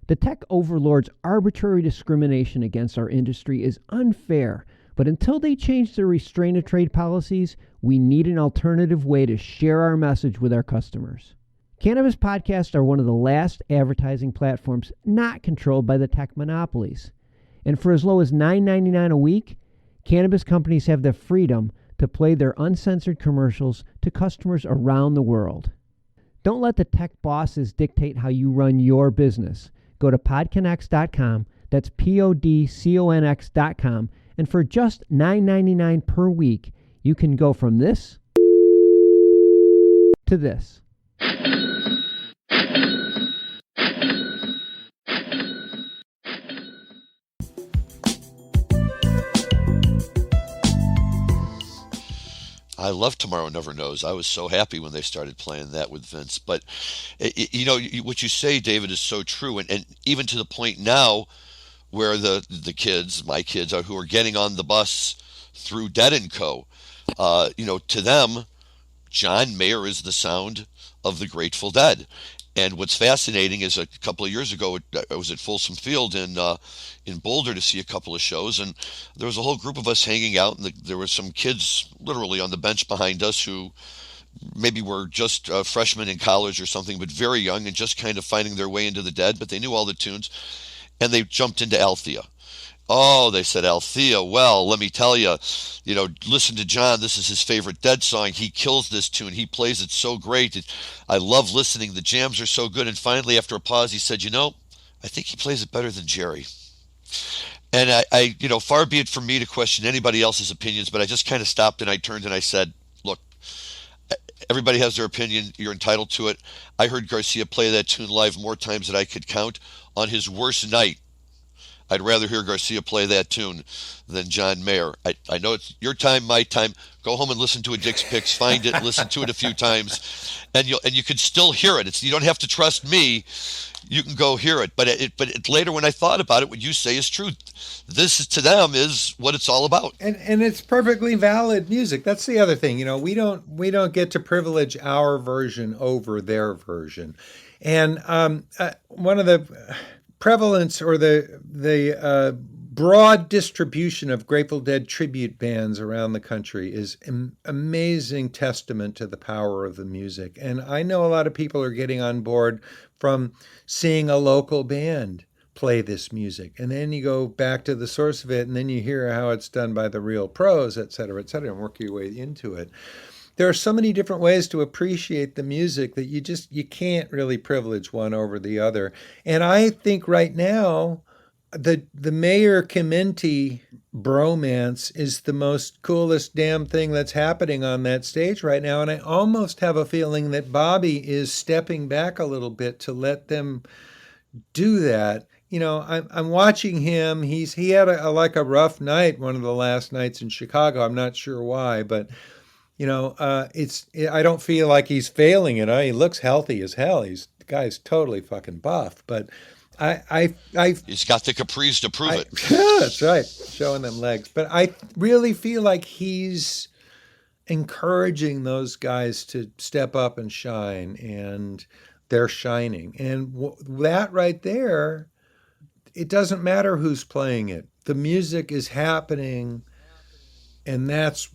The tech overlords' arbitrary discrimination against our industry is unfair, but until they change their restraint of trade policies, we need an alternative way to share our message with our customers. Cannabis podcasts are one of the last advertising platforms not controlled by the tech monopolies. And for as low as $9.99 a week, cannabis companies have the freedom to play their uncensored commercials to customers around the world. Don't let the tech bosses dictate how you run your business. Go to PodCONX.com, that's PodCONX.com, and for just $9.99 per week, you can go from this to this. I love Tomorrow Never Knows. I was so happy when they started playing that with Vince. But, what you say, David, is so true. And even to the point now where the kids, my kids, who are getting on the bus through Dead & Co., to them, John Mayer is the sound of the Grateful Dead. And what's fascinating is a couple of years ago, I was at Folsom Field in Boulder to see a couple of shows, and there was a whole group of us hanging out, and there were some kids literally on the bench behind us who maybe were just freshmen in college or something, but very young and just kind of finding their way into the Dead, but they knew all the tunes, and they jumped into Althea. Oh, they said Althea. Well, let me tell you, listen to John. This is his favorite Dead song. He kills this tune. He plays it so great. I love listening. The jams are so good. And finally, after a pause, he said, I think he plays it better than Jerry. And far be it from me to question anybody else's opinions, but I just kind of stopped and I turned and I said, look, everybody has their opinion. You're entitled to it. I heard Garcia play that tune live more times than I could count. On his worst night, I'd rather hear Garcia play that tune than John Mayer. I know it's your time, my time. Go home and listen to a Dick's Picks. Find it, listen to it a few times, and you can still hear it. You don't have to trust me. You can go hear it. But later, when I thought about it, what you say is true. This to them is what it's all about. And it's perfectly valid music. That's the other thing. We don't get to privilege our version over their version. And one of the prevalence or the broad distribution of Grateful Dead tribute bands around the country is an amazing testament to the power of the music. And I know a lot of people are getting on board from seeing a local band play this music. And then you go back to the source of it, and then you hear how it's done by the real pros, et cetera, and work your way into it. There are so many different ways to appreciate the music that you can't really privilege one over the other. And I think right now, the Mayer Chimenti bromance is the most coolest damn thing that's happening on that stage right now. And I almost have a feeling that Bobby is stepping back a little bit to let them do that. I'm watching him. He had a rough night, one of the last nights in Chicago. I'm not sure why, but I don't feel like he's failing it. He looks healthy as hell. The guy's totally fucking buff, but he's got the capris to prove it. That's right, showing them legs. But I really feel like he's encouraging those guys to step up and shine, and they're shining. And that right there, it doesn't matter who's playing it. The music is happening, and that's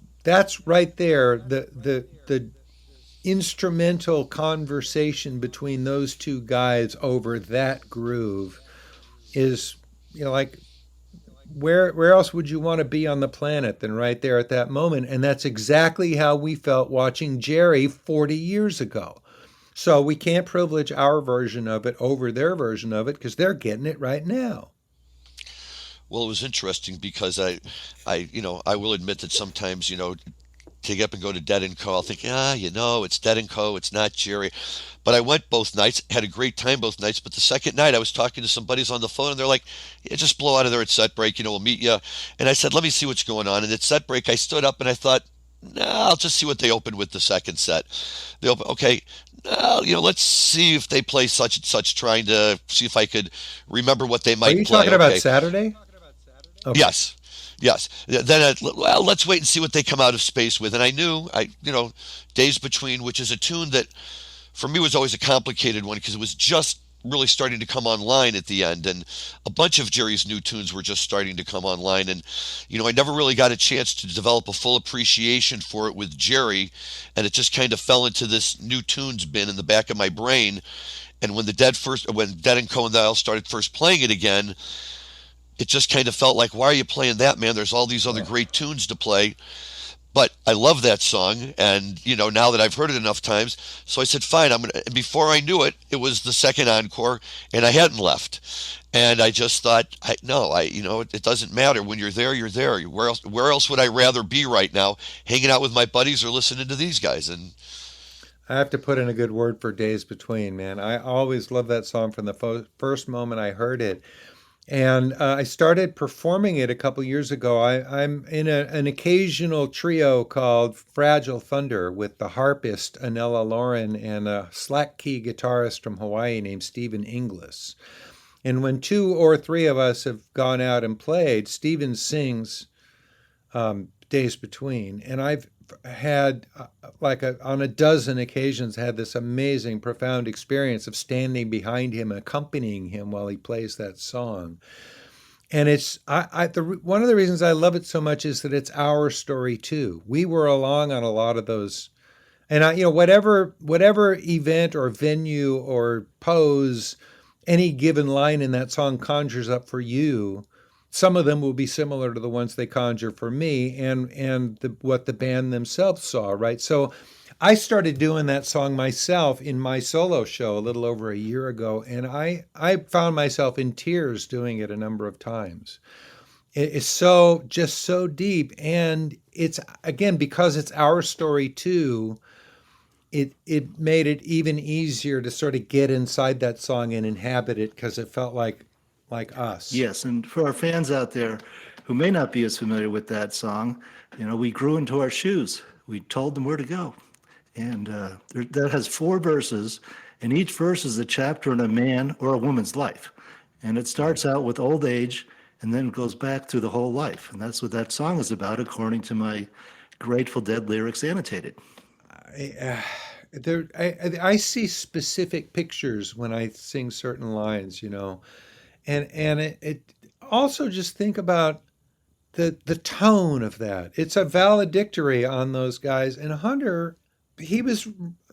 right there. The instrumental conversation between those two guys over that groove is, like, where else would you want to be on the planet than right there at that moment? And that's exactly how we felt watching Jerry 40 years ago. So we can't privilege our version of it over their version of it because they're getting it right now. Well, it was interesting because I will admit that sometimes, to get up and go to Dead & Co., I'll think, it's Dead & Co., it's not Jerry. But I went both nights, had a great time both nights. But the second night I was talking to some buddies on the phone, and they're like, yeah, just blow out of there at set break, we'll meet you. And I said, let me see what's going on. And at set break, I stood up and I thought, I'll just see what they opened with the second set. They opened, okay, let's see if they play such and such, trying to see if I could remember what they might play. Are you talking about Saturday? Okay. Yes. Then, let's wait and see what they come out of space with. And I knew, Days Between, which is a tune that for me was always a complicated one because it was just really starting to come online at the end. And a bunch of Jerry's new tunes were just starting to come online. And, I never really got a chance to develop a full appreciation for it with Jerry. And it just kind of fell into this new tunes bin in the back of my brain. And when Dead & Co. and I started first playing it again, it just kind of felt like, why are you playing that, man? There's all these other great tunes to play. But I love that song, and now that I've heard it enough times, so I said, fine, And before I knew it, it was the second encore, and I hadn't left. And I just thought, it doesn't matter. When you're there, you're there. Where else would I rather be right now? Hanging out with my buddies or listening to these guys? And I have to put in a good word for Days Between, man. I always loved that song from the first moment I heard it. And I started performing it a couple years ago. I'm in an occasional trio called Fragile Thunder with the harpist Anella Lauren and a slack key guitarist from Hawaii named Stephen Inglis. And when 2 or 3 of us have gone out and played, Stephen sings Days Between. And I've had, on a dozen occasions, had this amazing, profound experience of standing behind him, accompanying him while he plays that song. And it's one of the reasons I love it so much is that it's our story too. We were along on a lot of those And whatever event or venue or pose any given line in that song conjures up for you, some of them will be similar to the ones they conjure for me and what the band themselves saw, right? So I started doing that song myself in my solo show a little over a year ago, and I found myself in tears doing it a number of times. It's just so deep, and it's, again, because it's our story too, it made it even easier to sort of get inside that song and inhabit it, because it felt like us. Yes, and for our fans out there who may not be as familiar with that song, we grew into our shoes. We told them where to go. And that has 4 verses, and each verse is a chapter in a man or a woman's life. And it starts out with old age and then goes back through the whole life. And that's what that song is about, according to my Grateful Dead lyrics annotated. I see specific pictures when I sing certain lines, and it also, just think about the tone of that. It's a valedictory on those guys. And Hunter,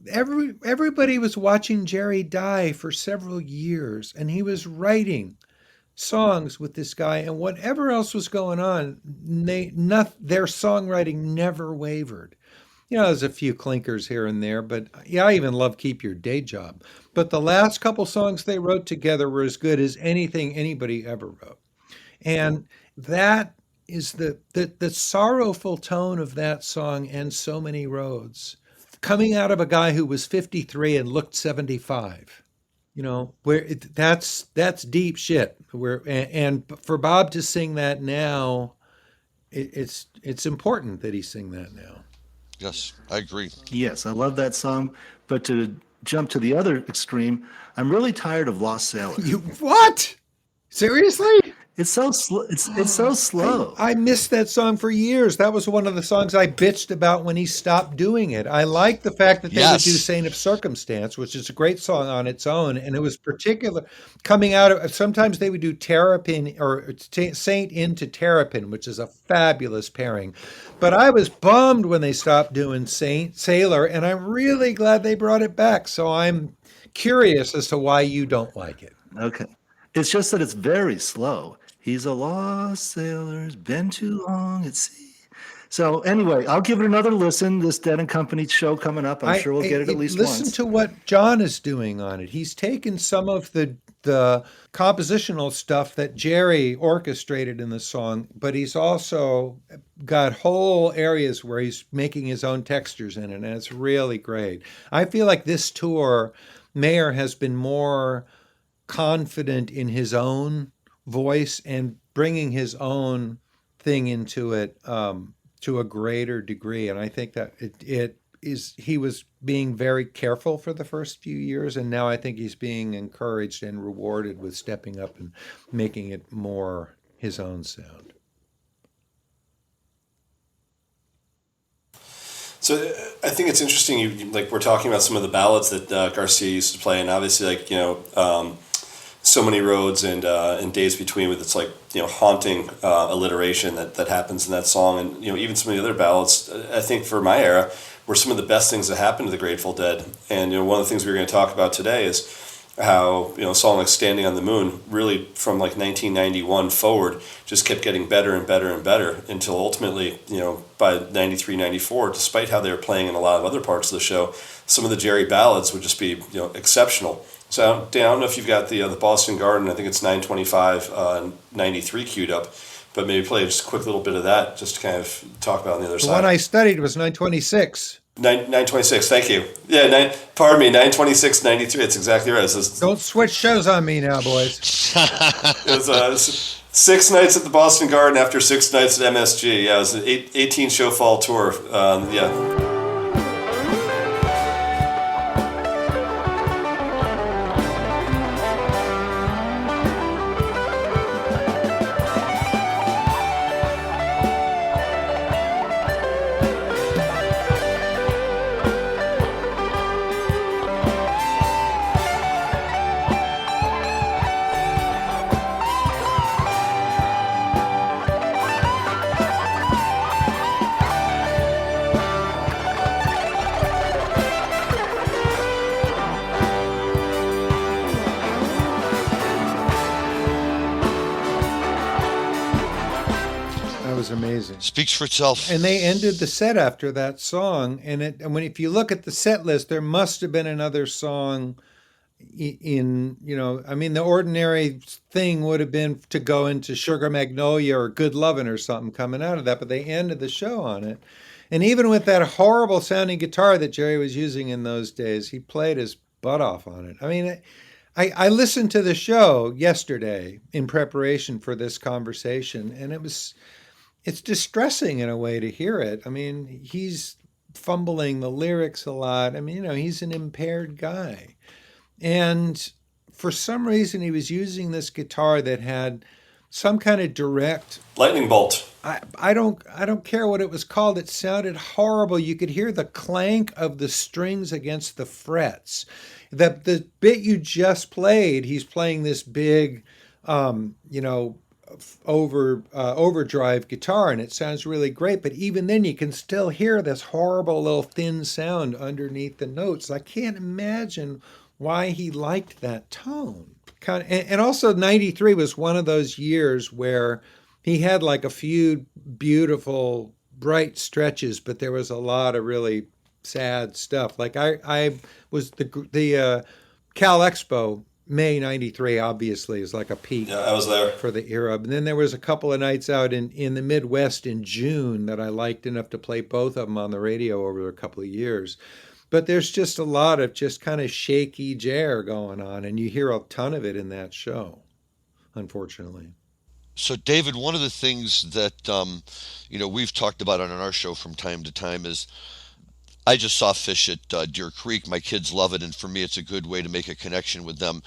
everybody was watching Jerry die for several years, and he was writing songs with this guy, and whatever else was going on, their songwriting never wavered. There's a few clinkers here and there, but yeah, I even love Keep Your Day Job. But the last couple songs they wrote together were as good as anything anybody ever wrote. And that is the sorrowful tone of that song, And So Many Roads, coming out of a guy who was 53 and looked 75. That's deep shit. And for Bob to sing that now, it's important that he sing that now. Yes, I agree. Yes, I love that song. But to jump to the other extreme, I'm really tired of Lost Sailor. What? Seriously? It's so it's so slow. I missed that song for years. That was one of the songs I bitched about when he stopped doing it. I like the fact that they would do Saint of Circumstance, which is a great song on its own. And it was particular coming out of, sometimes they would do Terrapin or Saint into Terrapin, which is a fabulous pairing. But I was bummed when they stopped doing Sailor, and I'm really glad they brought it back. So I'm curious as to why you don't like it. Okay. It's just that it's very slow. He's a lost sailor, been too long at sea. So anyway, I'll give it another listen. This Dead and Company show coming up. I'm sure we'll get it at least once. Listen to what John is doing on it. He's taken some of the compositional stuff that Jerry orchestrated in the song, but he's also got whole areas where he's making his own textures in it, and it's really great. I feel like this tour, Mayer has been more confident in his own voice and bringing his own thing into it to a greater degree. And I think that he was being very careful for the first few years, and now I think he's being encouraged and rewarded with stepping up and making it more his own sound. So I think it's interesting. We're talking about some of the ballads that Garcia used to play, and obviously, So Many Roads and Days Between, with its haunting alliteration that happens in that song, and even some of the other ballads, I think for my era, were some of the best things that happened to the Grateful Dead. And one of the things we're going to talk about today is how a song like Standing on the Moon really from 1991 forward just kept getting better and better and better until ultimately by 93, 94, despite how they were playing in a lot of other parts of the show, some of the Jerry ballads would just be exceptional. So I don't know if you've got the Boston Garden, I think it's 925 93 queued up, but maybe play just a quick little bit of that just to kind of talk about on the other side. The one I studied was 926. 926, thank you. Yeah, pardon me, 926, 93, it's exactly right. Don't switch shows on me now, boys. It was 6 nights at the Boston Garden after 6 nights at MSG. Yeah, it was an 18-show fall tour. Yeah. was amazing. Speaks for itself. And they ended the set after that song. And if you look at the set list, there must have been another song in, the ordinary thing would have been to go into Sugar Magnolia or Good Lovin' or something coming out of that, but they ended the show on it. And even with that horrible sounding guitar that Jerry was using in those days, he played his butt off on it. I mean, I listened to the show yesterday in preparation for this conversation, and it's distressing in a way to hear it. I mean, he's fumbling the lyrics a lot. I mean, he's an impaired guy. And for some reason, he was using this guitar that had some kind of direct lightning bolt. I don't care what it was called. It sounded horrible. You could hear the clank of the strings against the frets. The bit you just played, he's playing this big, overdrive guitar, and it sounds really great. But even then, you can still hear this horrible little thin sound underneath the notes. I can't imagine why he liked that tone. And also 93 was one of those years where he had like a few beautiful, bright stretches, but there was a lot of really sad stuff. Like I was the Cal Expo, May 93, obviously, is like a peak. Yeah, I was there. For the era. And then there was a couple of nights out in the Midwest in June that I liked enough to play both of them on the radio over a couple of years. But there's just a lot of just kind of shaky jar going on, and you hear a ton of it in that show, unfortunately. So, David, one of the things that, we've talked about on our show from time to time is I just saw Fish at Deer Creek. My kids love it, and for me, it's a good way to make a connection with them.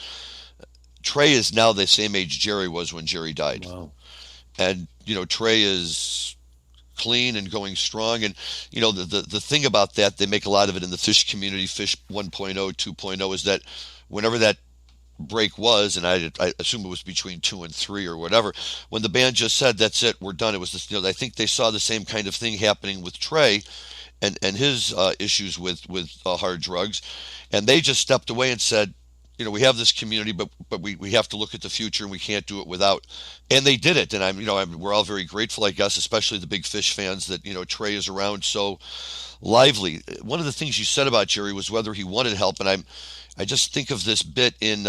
Trey is now the same age Jerry was when Jerry died. Wow. And, Trey is clean and going strong. And, the thing about that, they make a lot of it in the Fish community, Fish 1.0, 2.0, is that whenever that break was, and I assume it was between 2 and 3 or whatever, when the band just said, that's it, we're done, it was this, I think they saw the same kind of thing happening with Trey and his issues with hard drugs. And they just stepped away and said, we have this community, but we have to look at the future, and we can't do it without. And they did it, and we're all very grateful, I guess, especially the big Fish fans, that Trey is around so lively. One of the things you said about Jerry was whether he wanted help, and I just think of this bit in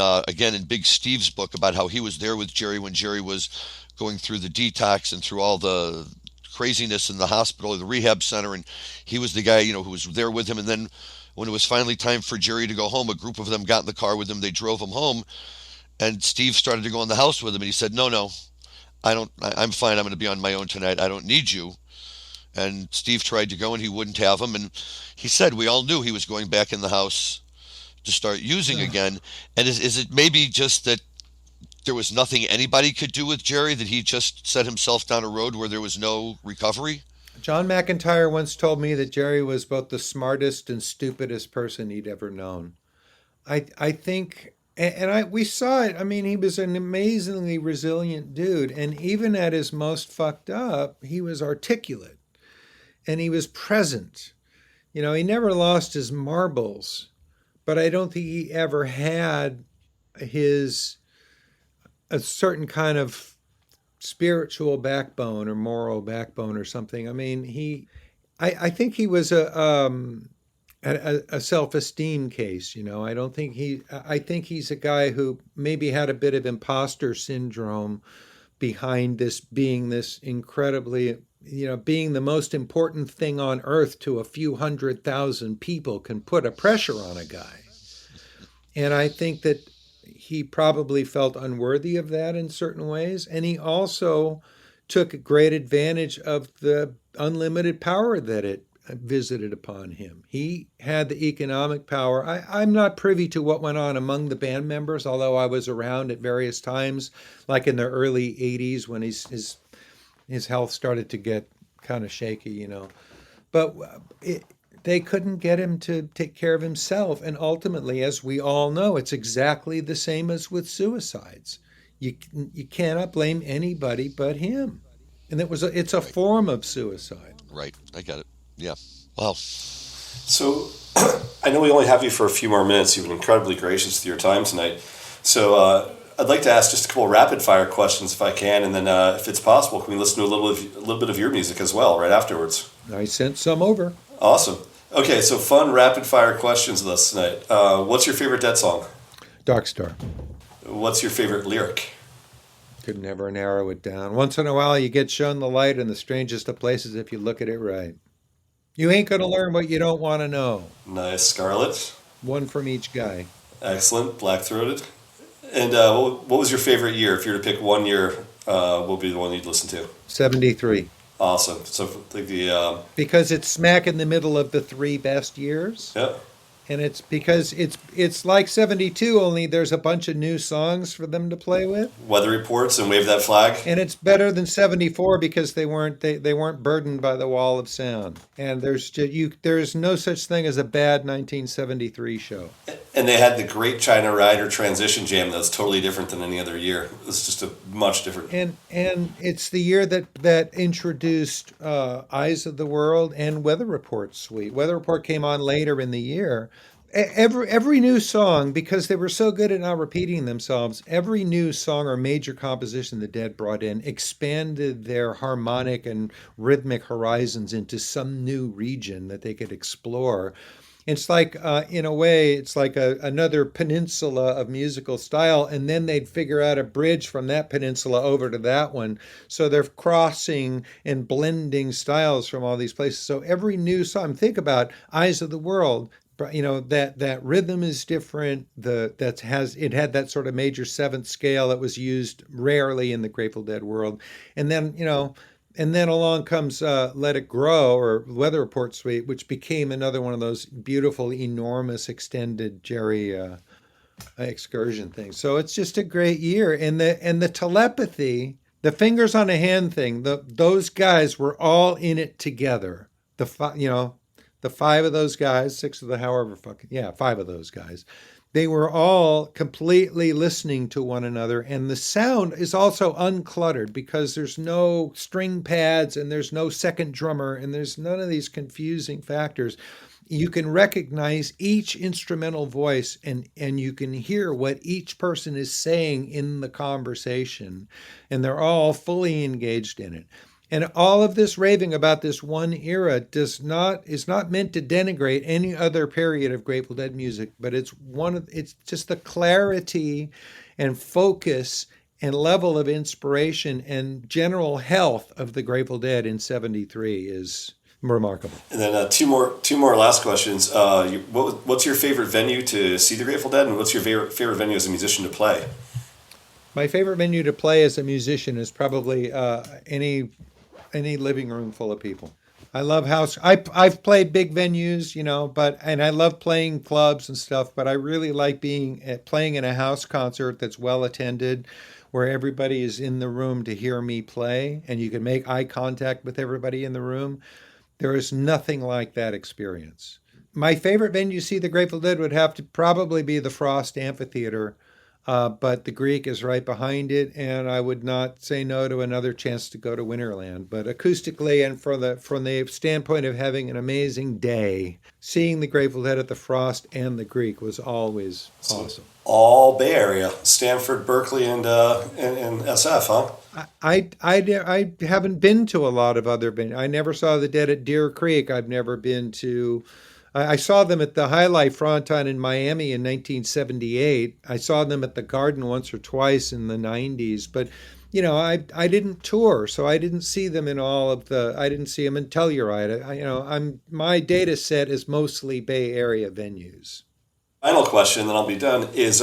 Big Steve's book about how he was there with Jerry when Jerry was going through the detox and through all the craziness in the hospital or the rehab center, and he was the guy who was there with him. And then when it was finally time for Jerry to go home, a group of them got in the car with him. They drove him home, and Steve started to go in the house with him, and he said, no, I'm fine. I'm going to be on my own tonight. I don't need you. And Steve tried to go, and he wouldn't have him. And he said, we all knew he was going back in the house to start using again. And is it maybe just that there was nothing anybody could do with Jerry, that he just set himself down a road where there was no recovery? John McIntyre once told me that Jerry was both the smartest and stupidest person he'd ever known. I think, and we saw it. I mean, he was an amazingly resilient dude. And even at his most fucked up, he was articulate and he was present. He never lost his marbles, but I don't think he ever had a certain kind of spiritual backbone or moral backbone or something. I mean, I think he was a self-esteem case. I think he's a guy who maybe had a bit of imposter syndrome behind this being this incredibly, being the most important thing on earth to a few 100,000 people can put a pressure on a guy. And I think that he probably felt unworthy of that in certain ways. And he also took great advantage of the unlimited power that it visited upon him. He had the economic power. I'm not privy to what went on among the band members, although I was around at various times, like in the early 80s when his health started to get kind of shaky, But they couldn't get him to take care of himself. And ultimately, as we all know, it's exactly the same as with suicides. You cannot blame anybody but him. And it's a form of suicide. Right. I got it. Yeah. Wow. So I know we only have you for a few more minutes. You've been incredibly gracious with your time tonight. So I'd like to ask just a couple rapid fire questions if I can, and then if it's possible, can we listen to a little bit of your music as well right afterwards? I sent some over. Awesome. Okay, so fun rapid fire questions with us tonight. What's your favorite Dead song? Dark Star. What's your favorite lyric? Could never narrow it down. Once in a while, you get shown the light in the strangest of places if you look at it right. You ain't going to learn what you don't want to know. Nice. Scarlet. One from each guy. Excellent. Black-throated. And what was your favorite year? If you were to pick one year, what would be the one you'd listen to? 73. Awesome. So like because it's smack in the middle of the 3 best years. yeah. And it's because it's like 72, only there's a bunch of new songs for them to play with. Weather reports and Wave That Flag. And it's better than 74 because they weren't burdened by the wall of sound. And there's no such thing as a bad 1973 show. And they had the Great China Rider transition jam that's totally different than any other year. It's just a much different. And it's the year that introduced Eyes of the World and Weather Report suite. Weather Report came on later in the year. Every new song, because they were so good at not repeating themselves, every new song or major composition the Dead brought in expanded their harmonic and rhythmic horizons into some new region that they could explore. It's like, in a way, it's like another peninsula of musical style, and then they'd figure out a bridge from that peninsula over to that one. So they're crossing and blending styles from all these places. So every new song, think about Eyes of the World. That rhythm is different. It had that sort of major 7th scale that was used rarely in the Grateful Dead world, and then along comes Let It Grow or Weather Report Suite, which became another one of those beautiful, enormous, extended Jerry excursion things. So it's just a great year, and the telepathy, the fingers on a hand thing. Those guys were all in it together. The 5 of those guys, 6 of the 5 of those guys, they were all completely listening to one another. And the sound is also uncluttered because there's no string pads and there's no second drummer and there's none of these confusing factors. You can recognize each instrumental voice and you can hear what each person is saying in the conversation. And they're all fully engaged in it. And all of this raving about this one era is not meant to denigrate any other period of Grateful Dead music, but it's just the clarity and focus and level of inspiration and general health of the Grateful Dead in 73 is remarkable. And then two more last questions. What's your favorite venue to see the Grateful Dead, and what's your favorite venue as a musician to play? My favorite venue to play as a musician is probably any living room full of people. I love house. I've played big venues, and I love playing clubs and stuff. But I really like playing in a house concert that's well attended, where everybody is in the room to hear me play, and you can make eye contact with everybody in the room. There is nothing like that experience. My favorite venue to see the Grateful Dead would have to probably be the Frost Amphitheater. But the Greek is right behind it, and I would not say no to another chance to go to Winterland. But acoustically and from the standpoint of having an amazing day, seeing the Grateful Dead at the Frost and the Greek was always awesome. All Bay Area, Stanford, Berkeley, and SF, huh? I haven't been to a lot of other venues. I never saw the Dead at Deer Creek. I've never been to. I saw them at the High Life Fronton in Miami in 1978. I saw them at the Garden once or twice in the 90s. But, I didn't tour, so I didn't see them in I didn't see them in Telluride. My data set is mostly Bay Area venues. Final question, then I'll be done, is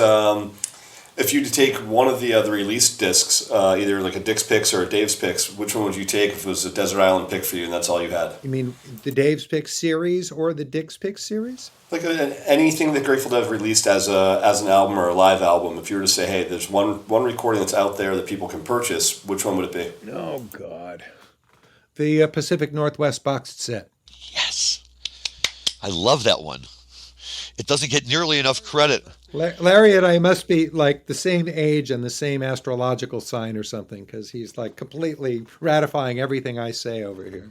if you to take one of the released discs, either like a Dick's Picks or a Dave's Picks, which one would you take if it was a Desert Island pick for you and that's all you had? You mean the Dave's Picks series or the Dick's Picks series? Like anything that Grateful Dead released as an album or a live album, if you were to say, hey, there's one recording that's out there that people can purchase, which one would it be? Oh, God. The Pacific Northwest boxed set. Yes. I love that one. It doesn't get nearly enough credit. Larry and I must be like the same age and the same astrological sign or something, because he's like completely ratifying everything I say over here.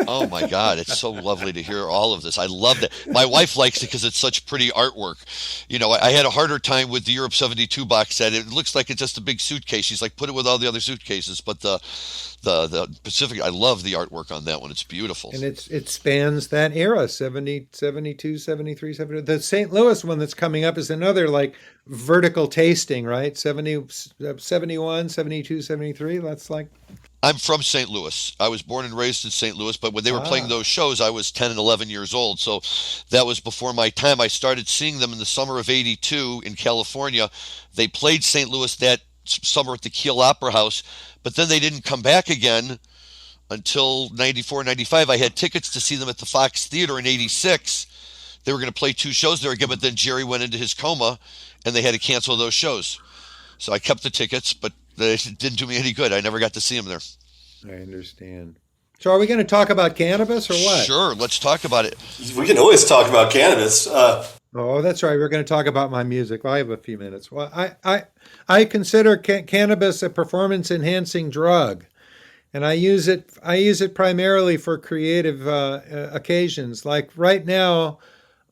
Oh my God, it's so lovely to hear all of this. I love that. My wife likes it because it's such pretty artwork. You know, I had a harder time with the Europe 72 box set. It looks like it's just a big suitcase. She's like, put it with all the other suitcases. But the Pacific, I love the artwork on that one. It's beautiful. And it spans that era, 70, 72, 73, 70. The St. Louis one that's coming up is another like vertical tasting, right? 70, 71, 72, 73. That's like, I'm from St. Louis. I was born and raised in St. Louis, but when they were playing those shows, I was 10 and 11 years old. So that was before my time. I started seeing them in the summer of '82 in California. They played St. Louis that summer at the Kiel Opera House, but then they didn't come back again until 94, 95. I had tickets to see them at the Fox Theater in '86. They were going to play 2 shows there again, but then Jerry went into his coma, and they had to cancel those shows. So I kept the tickets, but they didn't do me any good. I never got to see him there. I understand. So are we going to talk about cannabis or what? Sure, let's talk about it. We can always talk about cannabis. Oh, that's right. We're going to talk about my music. Well, I have a few minutes. Well, I consider cannabis a performance-enhancing drug, and I use it primarily for creative occasions. Like right now,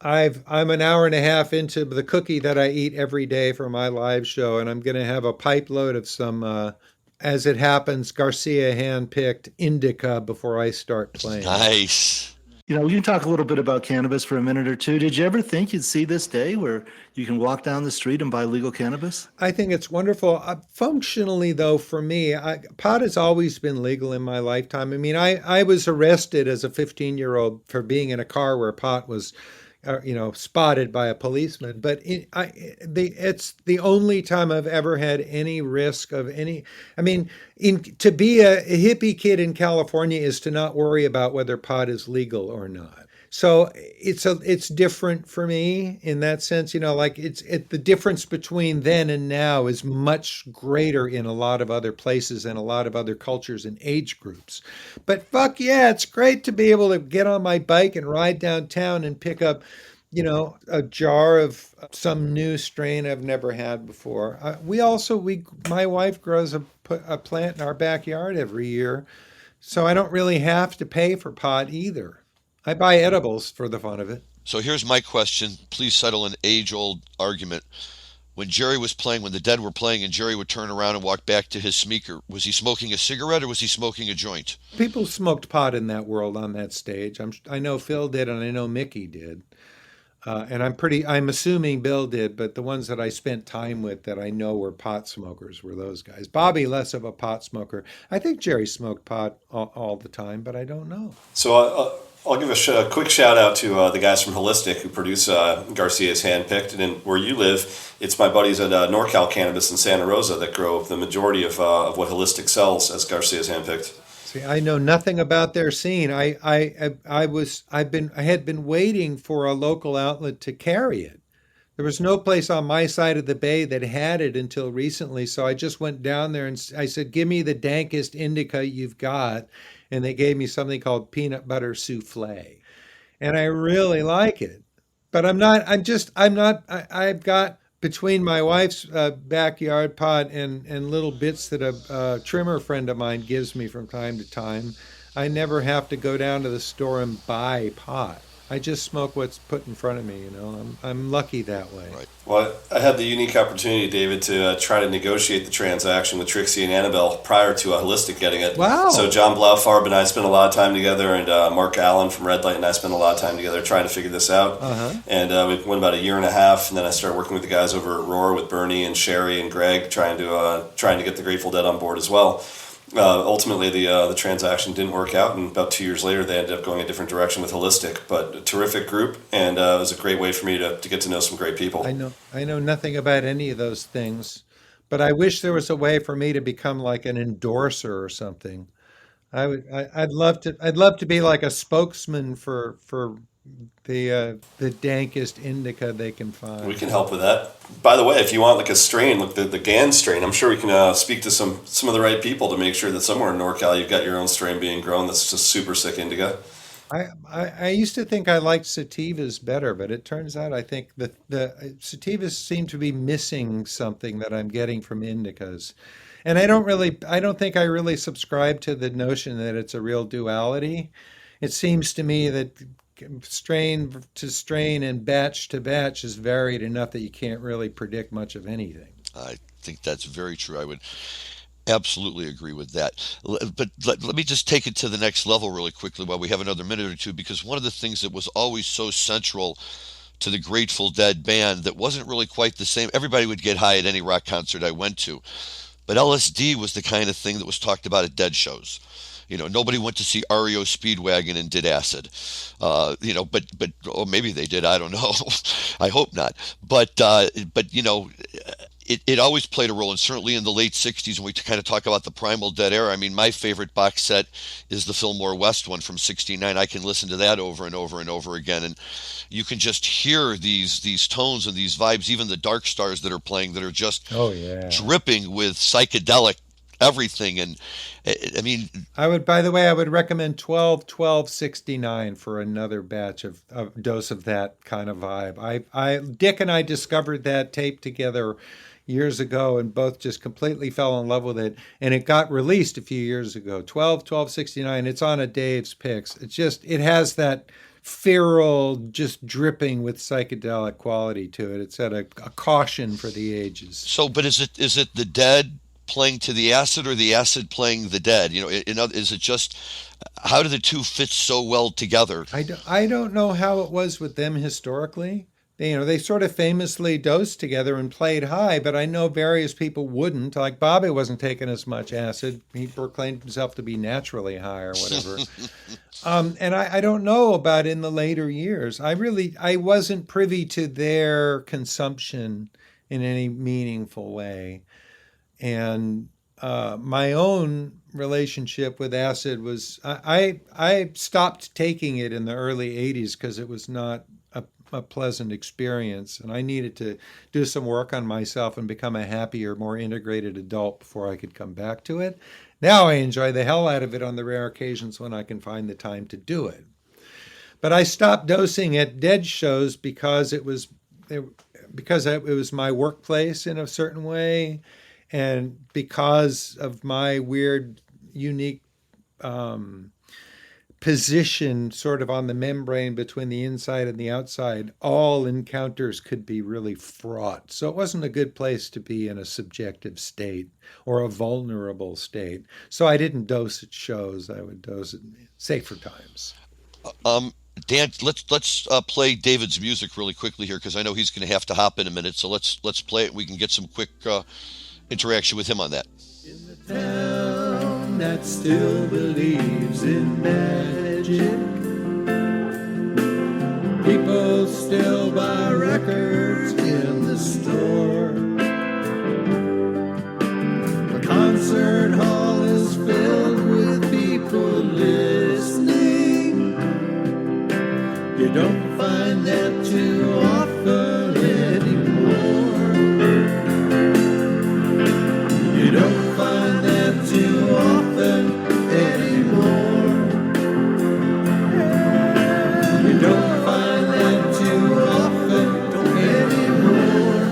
I'm an hour and a half into the cookie that I eat every day for my live show, and I'm going to have a pipe load of some, as it happens, Garcia hand-picked indica before I start playing. Nice. You know, we can talk a little bit about cannabis for a minute or two. Did you ever think you'd see this day where you can walk down the street and buy legal cannabis? I think it's wonderful. Functionally, though, for me, pot has always been legal in my lifetime. I mean, I was arrested as a 15-year-old for being in a car where pot was spotted by a policeman. But it's the only time I've ever had any risk of any. I mean, to be a hippie kid in California is to not worry about whether pot is legal or not. So it's different for me in that sense. Like the difference between then and now is much greater in a lot of other places and a lot of other cultures and age groups. But fuck yeah, it's great to be able to get on my bike and ride downtown and pick up, a jar of some new strain I've never had before. My wife grows a plant in our backyard every year, so I don't really have to pay for pot either. I buy edibles for the fun of it. So here's my question. Please settle an age-old argument. When Jerry was playing, when the Dead were playing, and Jerry would turn around and walk back to his speaker, was he smoking a cigarette or was he smoking a joint? People smoked pot in that world on that stage. I know Phil did, and I know Mickey did. And I'm assuming Bill did, but the ones that I spent time with that I know were pot smokers were those guys. Bobby, less of a pot smoker. I think Jerry smoked pot all the time, but I don't know. So I'll give a quick shout out to the guys from Holistic who produce Garcia's Handpicked. And where you live, it's my buddies at NorCal Cannabis in Santa Rosa that grow the majority of what Holistic sells as Garcia's Handpicked. See, I know nothing about their scene. I had been waiting for a local outlet to carry it. There was no place on my side of the bay that had it until recently, so I just went down there and I said, "Give me the dankest indica you've got," and they gave me something called peanut butter souffle, and I really like it. But I've got between my wife's backyard pot and little bits that a trimmer friend of mine gives me from time to time, I never have to go down to the store and buy pot. I just smoke what's put in front of me, I'm lucky that way. Right. Well, I had the unique opportunity, David, to try to negotiate the transaction with Trixie and Annabelle prior to Holistic getting it. Wow. So John Blaufarb and I spent a lot of time together, and Mark Allen from Red Light and I spent a lot of time together trying to figure this out. Uh-huh. And we went about a year and a half, and then I started working with the guys over at Roar with Bernie and Sherry and Greg, trying to get the Grateful Dead on board as well. Ultimately, the transaction didn't work out, and about 2 years later, they ended up going a different direction with Holistic. But a terrific group, and it was a great way for me to get to know some great people. I know nothing about any of those things, but I wish there was a way for me to become like an endorser or something. I'd love to be like a spokesman for the dankest indica they can find. We can help with that. By the way, if you want like a strain, like the Gans strain, I'm sure we can speak to some of the right people to make sure that somewhere in NorCal you've got your own strain being grown that's just super sick indica. I used to think I liked sativas better, but it turns out I think the sativas seem to be missing something that I'm getting from indicas. And I don't think I really subscribe to the notion that it's a real duality. It seems to me that strain to strain and batch to batch is varied enough that you can't really predict much of anything. I think that's very true. I would absolutely agree with that. But let me just take it to the next level really quickly while we have another minute or two, because one of the things that was always so central to the Grateful Dead band that wasn't really quite the same. Everybody would get high at any rock concert I went to, but LSD was the kind of thing that was talked about at Dead shows. Nobody went to see REO Speedwagon and did acid. But or maybe they did. I don't know. I hope not. But it always played a role, and certainly in the late '60s when we kind of talk about the Primal Dead era. I mean, my favorite box set is the Fillmore West one from '69. I can listen to that over and over and over again, and you can just hear these tones and these vibes, even the Dark Stars that are playing, that are just Oh yeah. dripping with psychedelic everything. And I mean, By the way, I would recommend 12-12-69 for another batch of dose of that kind of vibe. Dick and I discovered that tape together years ago and both just completely fell in love with it. And it got released a few years ago. 12-12-69. It's on a Dave's Picks. It has that feral, just dripping with psychedelic quality to it. It's at a caution for the ages. so but is it the Dead playing to the acid, or the acid playing the Dead? Is it just, how do the two fit so well together? I don't know how it was with them historically. They sort of famously dosed together and played high, but I know various people wouldn't. Like Bobby wasn't taking as much acid. He proclaimed himself to be naturally high or whatever. And I don't know about in the later years. I wasn't privy to their consumption in any meaningful way. And my own relationship with acid was I stopped taking it in the early 80s because it was not a pleasant experience, and I needed to do some work on myself and become a happier, more integrated adult before I could come back to it. Now I enjoy the hell out of it on the rare occasions when I can find the time to do it. But I stopped dosing at Dead shows because it was my workplace in a certain way, and because of my weird, unique position sort of on the membrane between the inside and the outside, all encounters could be really fraught. So it wasn't a good place to be in a subjective state or a vulnerable state. So I didn't dose at shows. I would dose at safer times. Dan, let's play David's music really quickly here, because I know he's going to have to hop in a minute. So let's play it. We can get some quick interaction with him on that. In the town that still believes in magic, people still buy records in the store. The concert hall is filled with people listening. You don't find that too often anymore. You don't find that too often anymore. You don't find that too often anymore.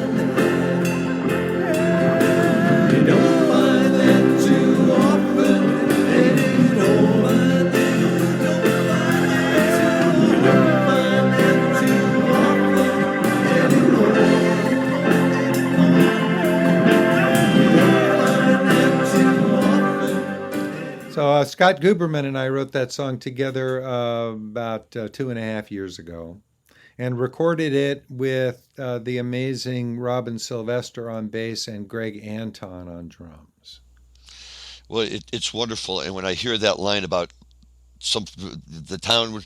You don't find that too often anymore. You don't find that too often So Scott Guberman and I wrote that song together about 2.5 years ago, and recorded it with the amazing Robin Sylvester on bass and Greg Anton on drums. Well, it's wonderful, and when I hear that line about the town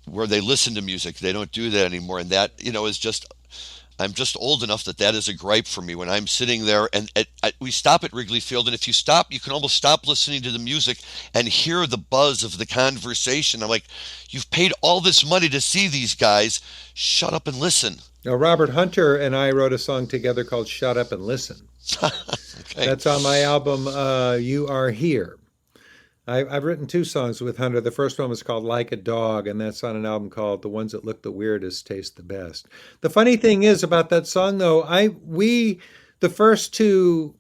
where they listen to music, they don't do that anymore, and that is just. I'm just old enough that is a gripe for me when I'm sitting there, and we stop at Wrigley Field, and if you stop, you can almost stop listening to the music and hear the buzz of the conversation. I'm like, you've paid all this money to see these guys. Shut up and listen. Now, Robert Hunter and I wrote a song together called Shut Up and Listen. Okay. That's on my album, You Are Here. I've written 2 songs with Hunter. The first one was called Like a Dog, and that's on an album called The Ones That Look the Weirdest Taste the Best. The funny thing is about that song, though, the first two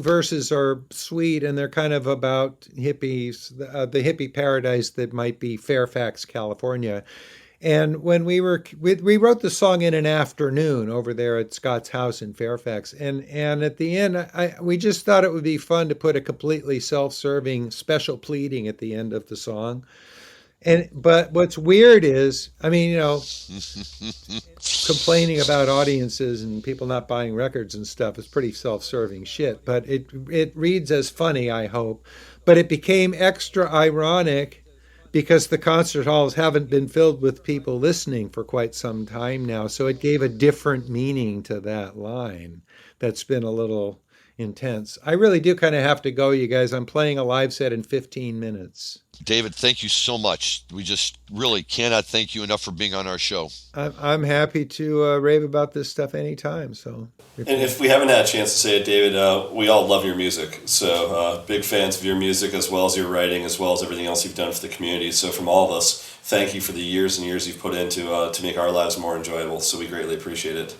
verses are sweet, and they're kind of about hippies, the hippie paradise that might be Fairfax, California. And when we wrote the song in an afternoon over there at Scott's house in Fairfax, and at the end, we just thought it would be fun to put a completely self-serving special pleading at the end of the song. But what's weird is, I mean, complaining about audiences and people not buying records and stuff is pretty self-serving shit. But it reads as funny, I hope. But it became extra ironic because the concert halls haven't been filled with people listening for quite some time now. So it gave a different meaning to that line that's been a little intense. I really do kind of have to go, you guys. I'm playing a live set in 15 minutes. David, thank you so much. We just really cannot thank you enough for being on our show. I'm happy to rave about this stuff anytime. So, if we haven't had a chance to say it, David, we all love your music. So big fans of your music as well as your writing, as well as everything else you've done for the community. So from all of us, thank you for the years and years you've put into to make our lives more enjoyable. So we greatly appreciate it.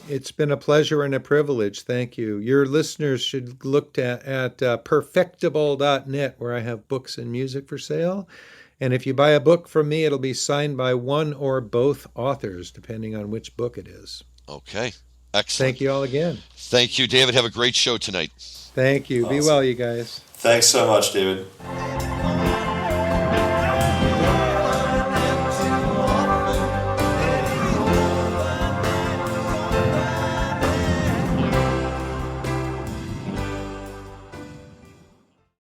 It's been a pleasure and a privilege. Thank you. Your listeners should look at perfectible.net, where I have books and music for sale. And if you buy a book from me, it'll be signed by one or both authors, depending on which book it is. Okay. Excellent. Thank you all again. Thank you, David. Have a great show tonight. Thank you. Awesome. Be well, you guys. Thanks so much, David.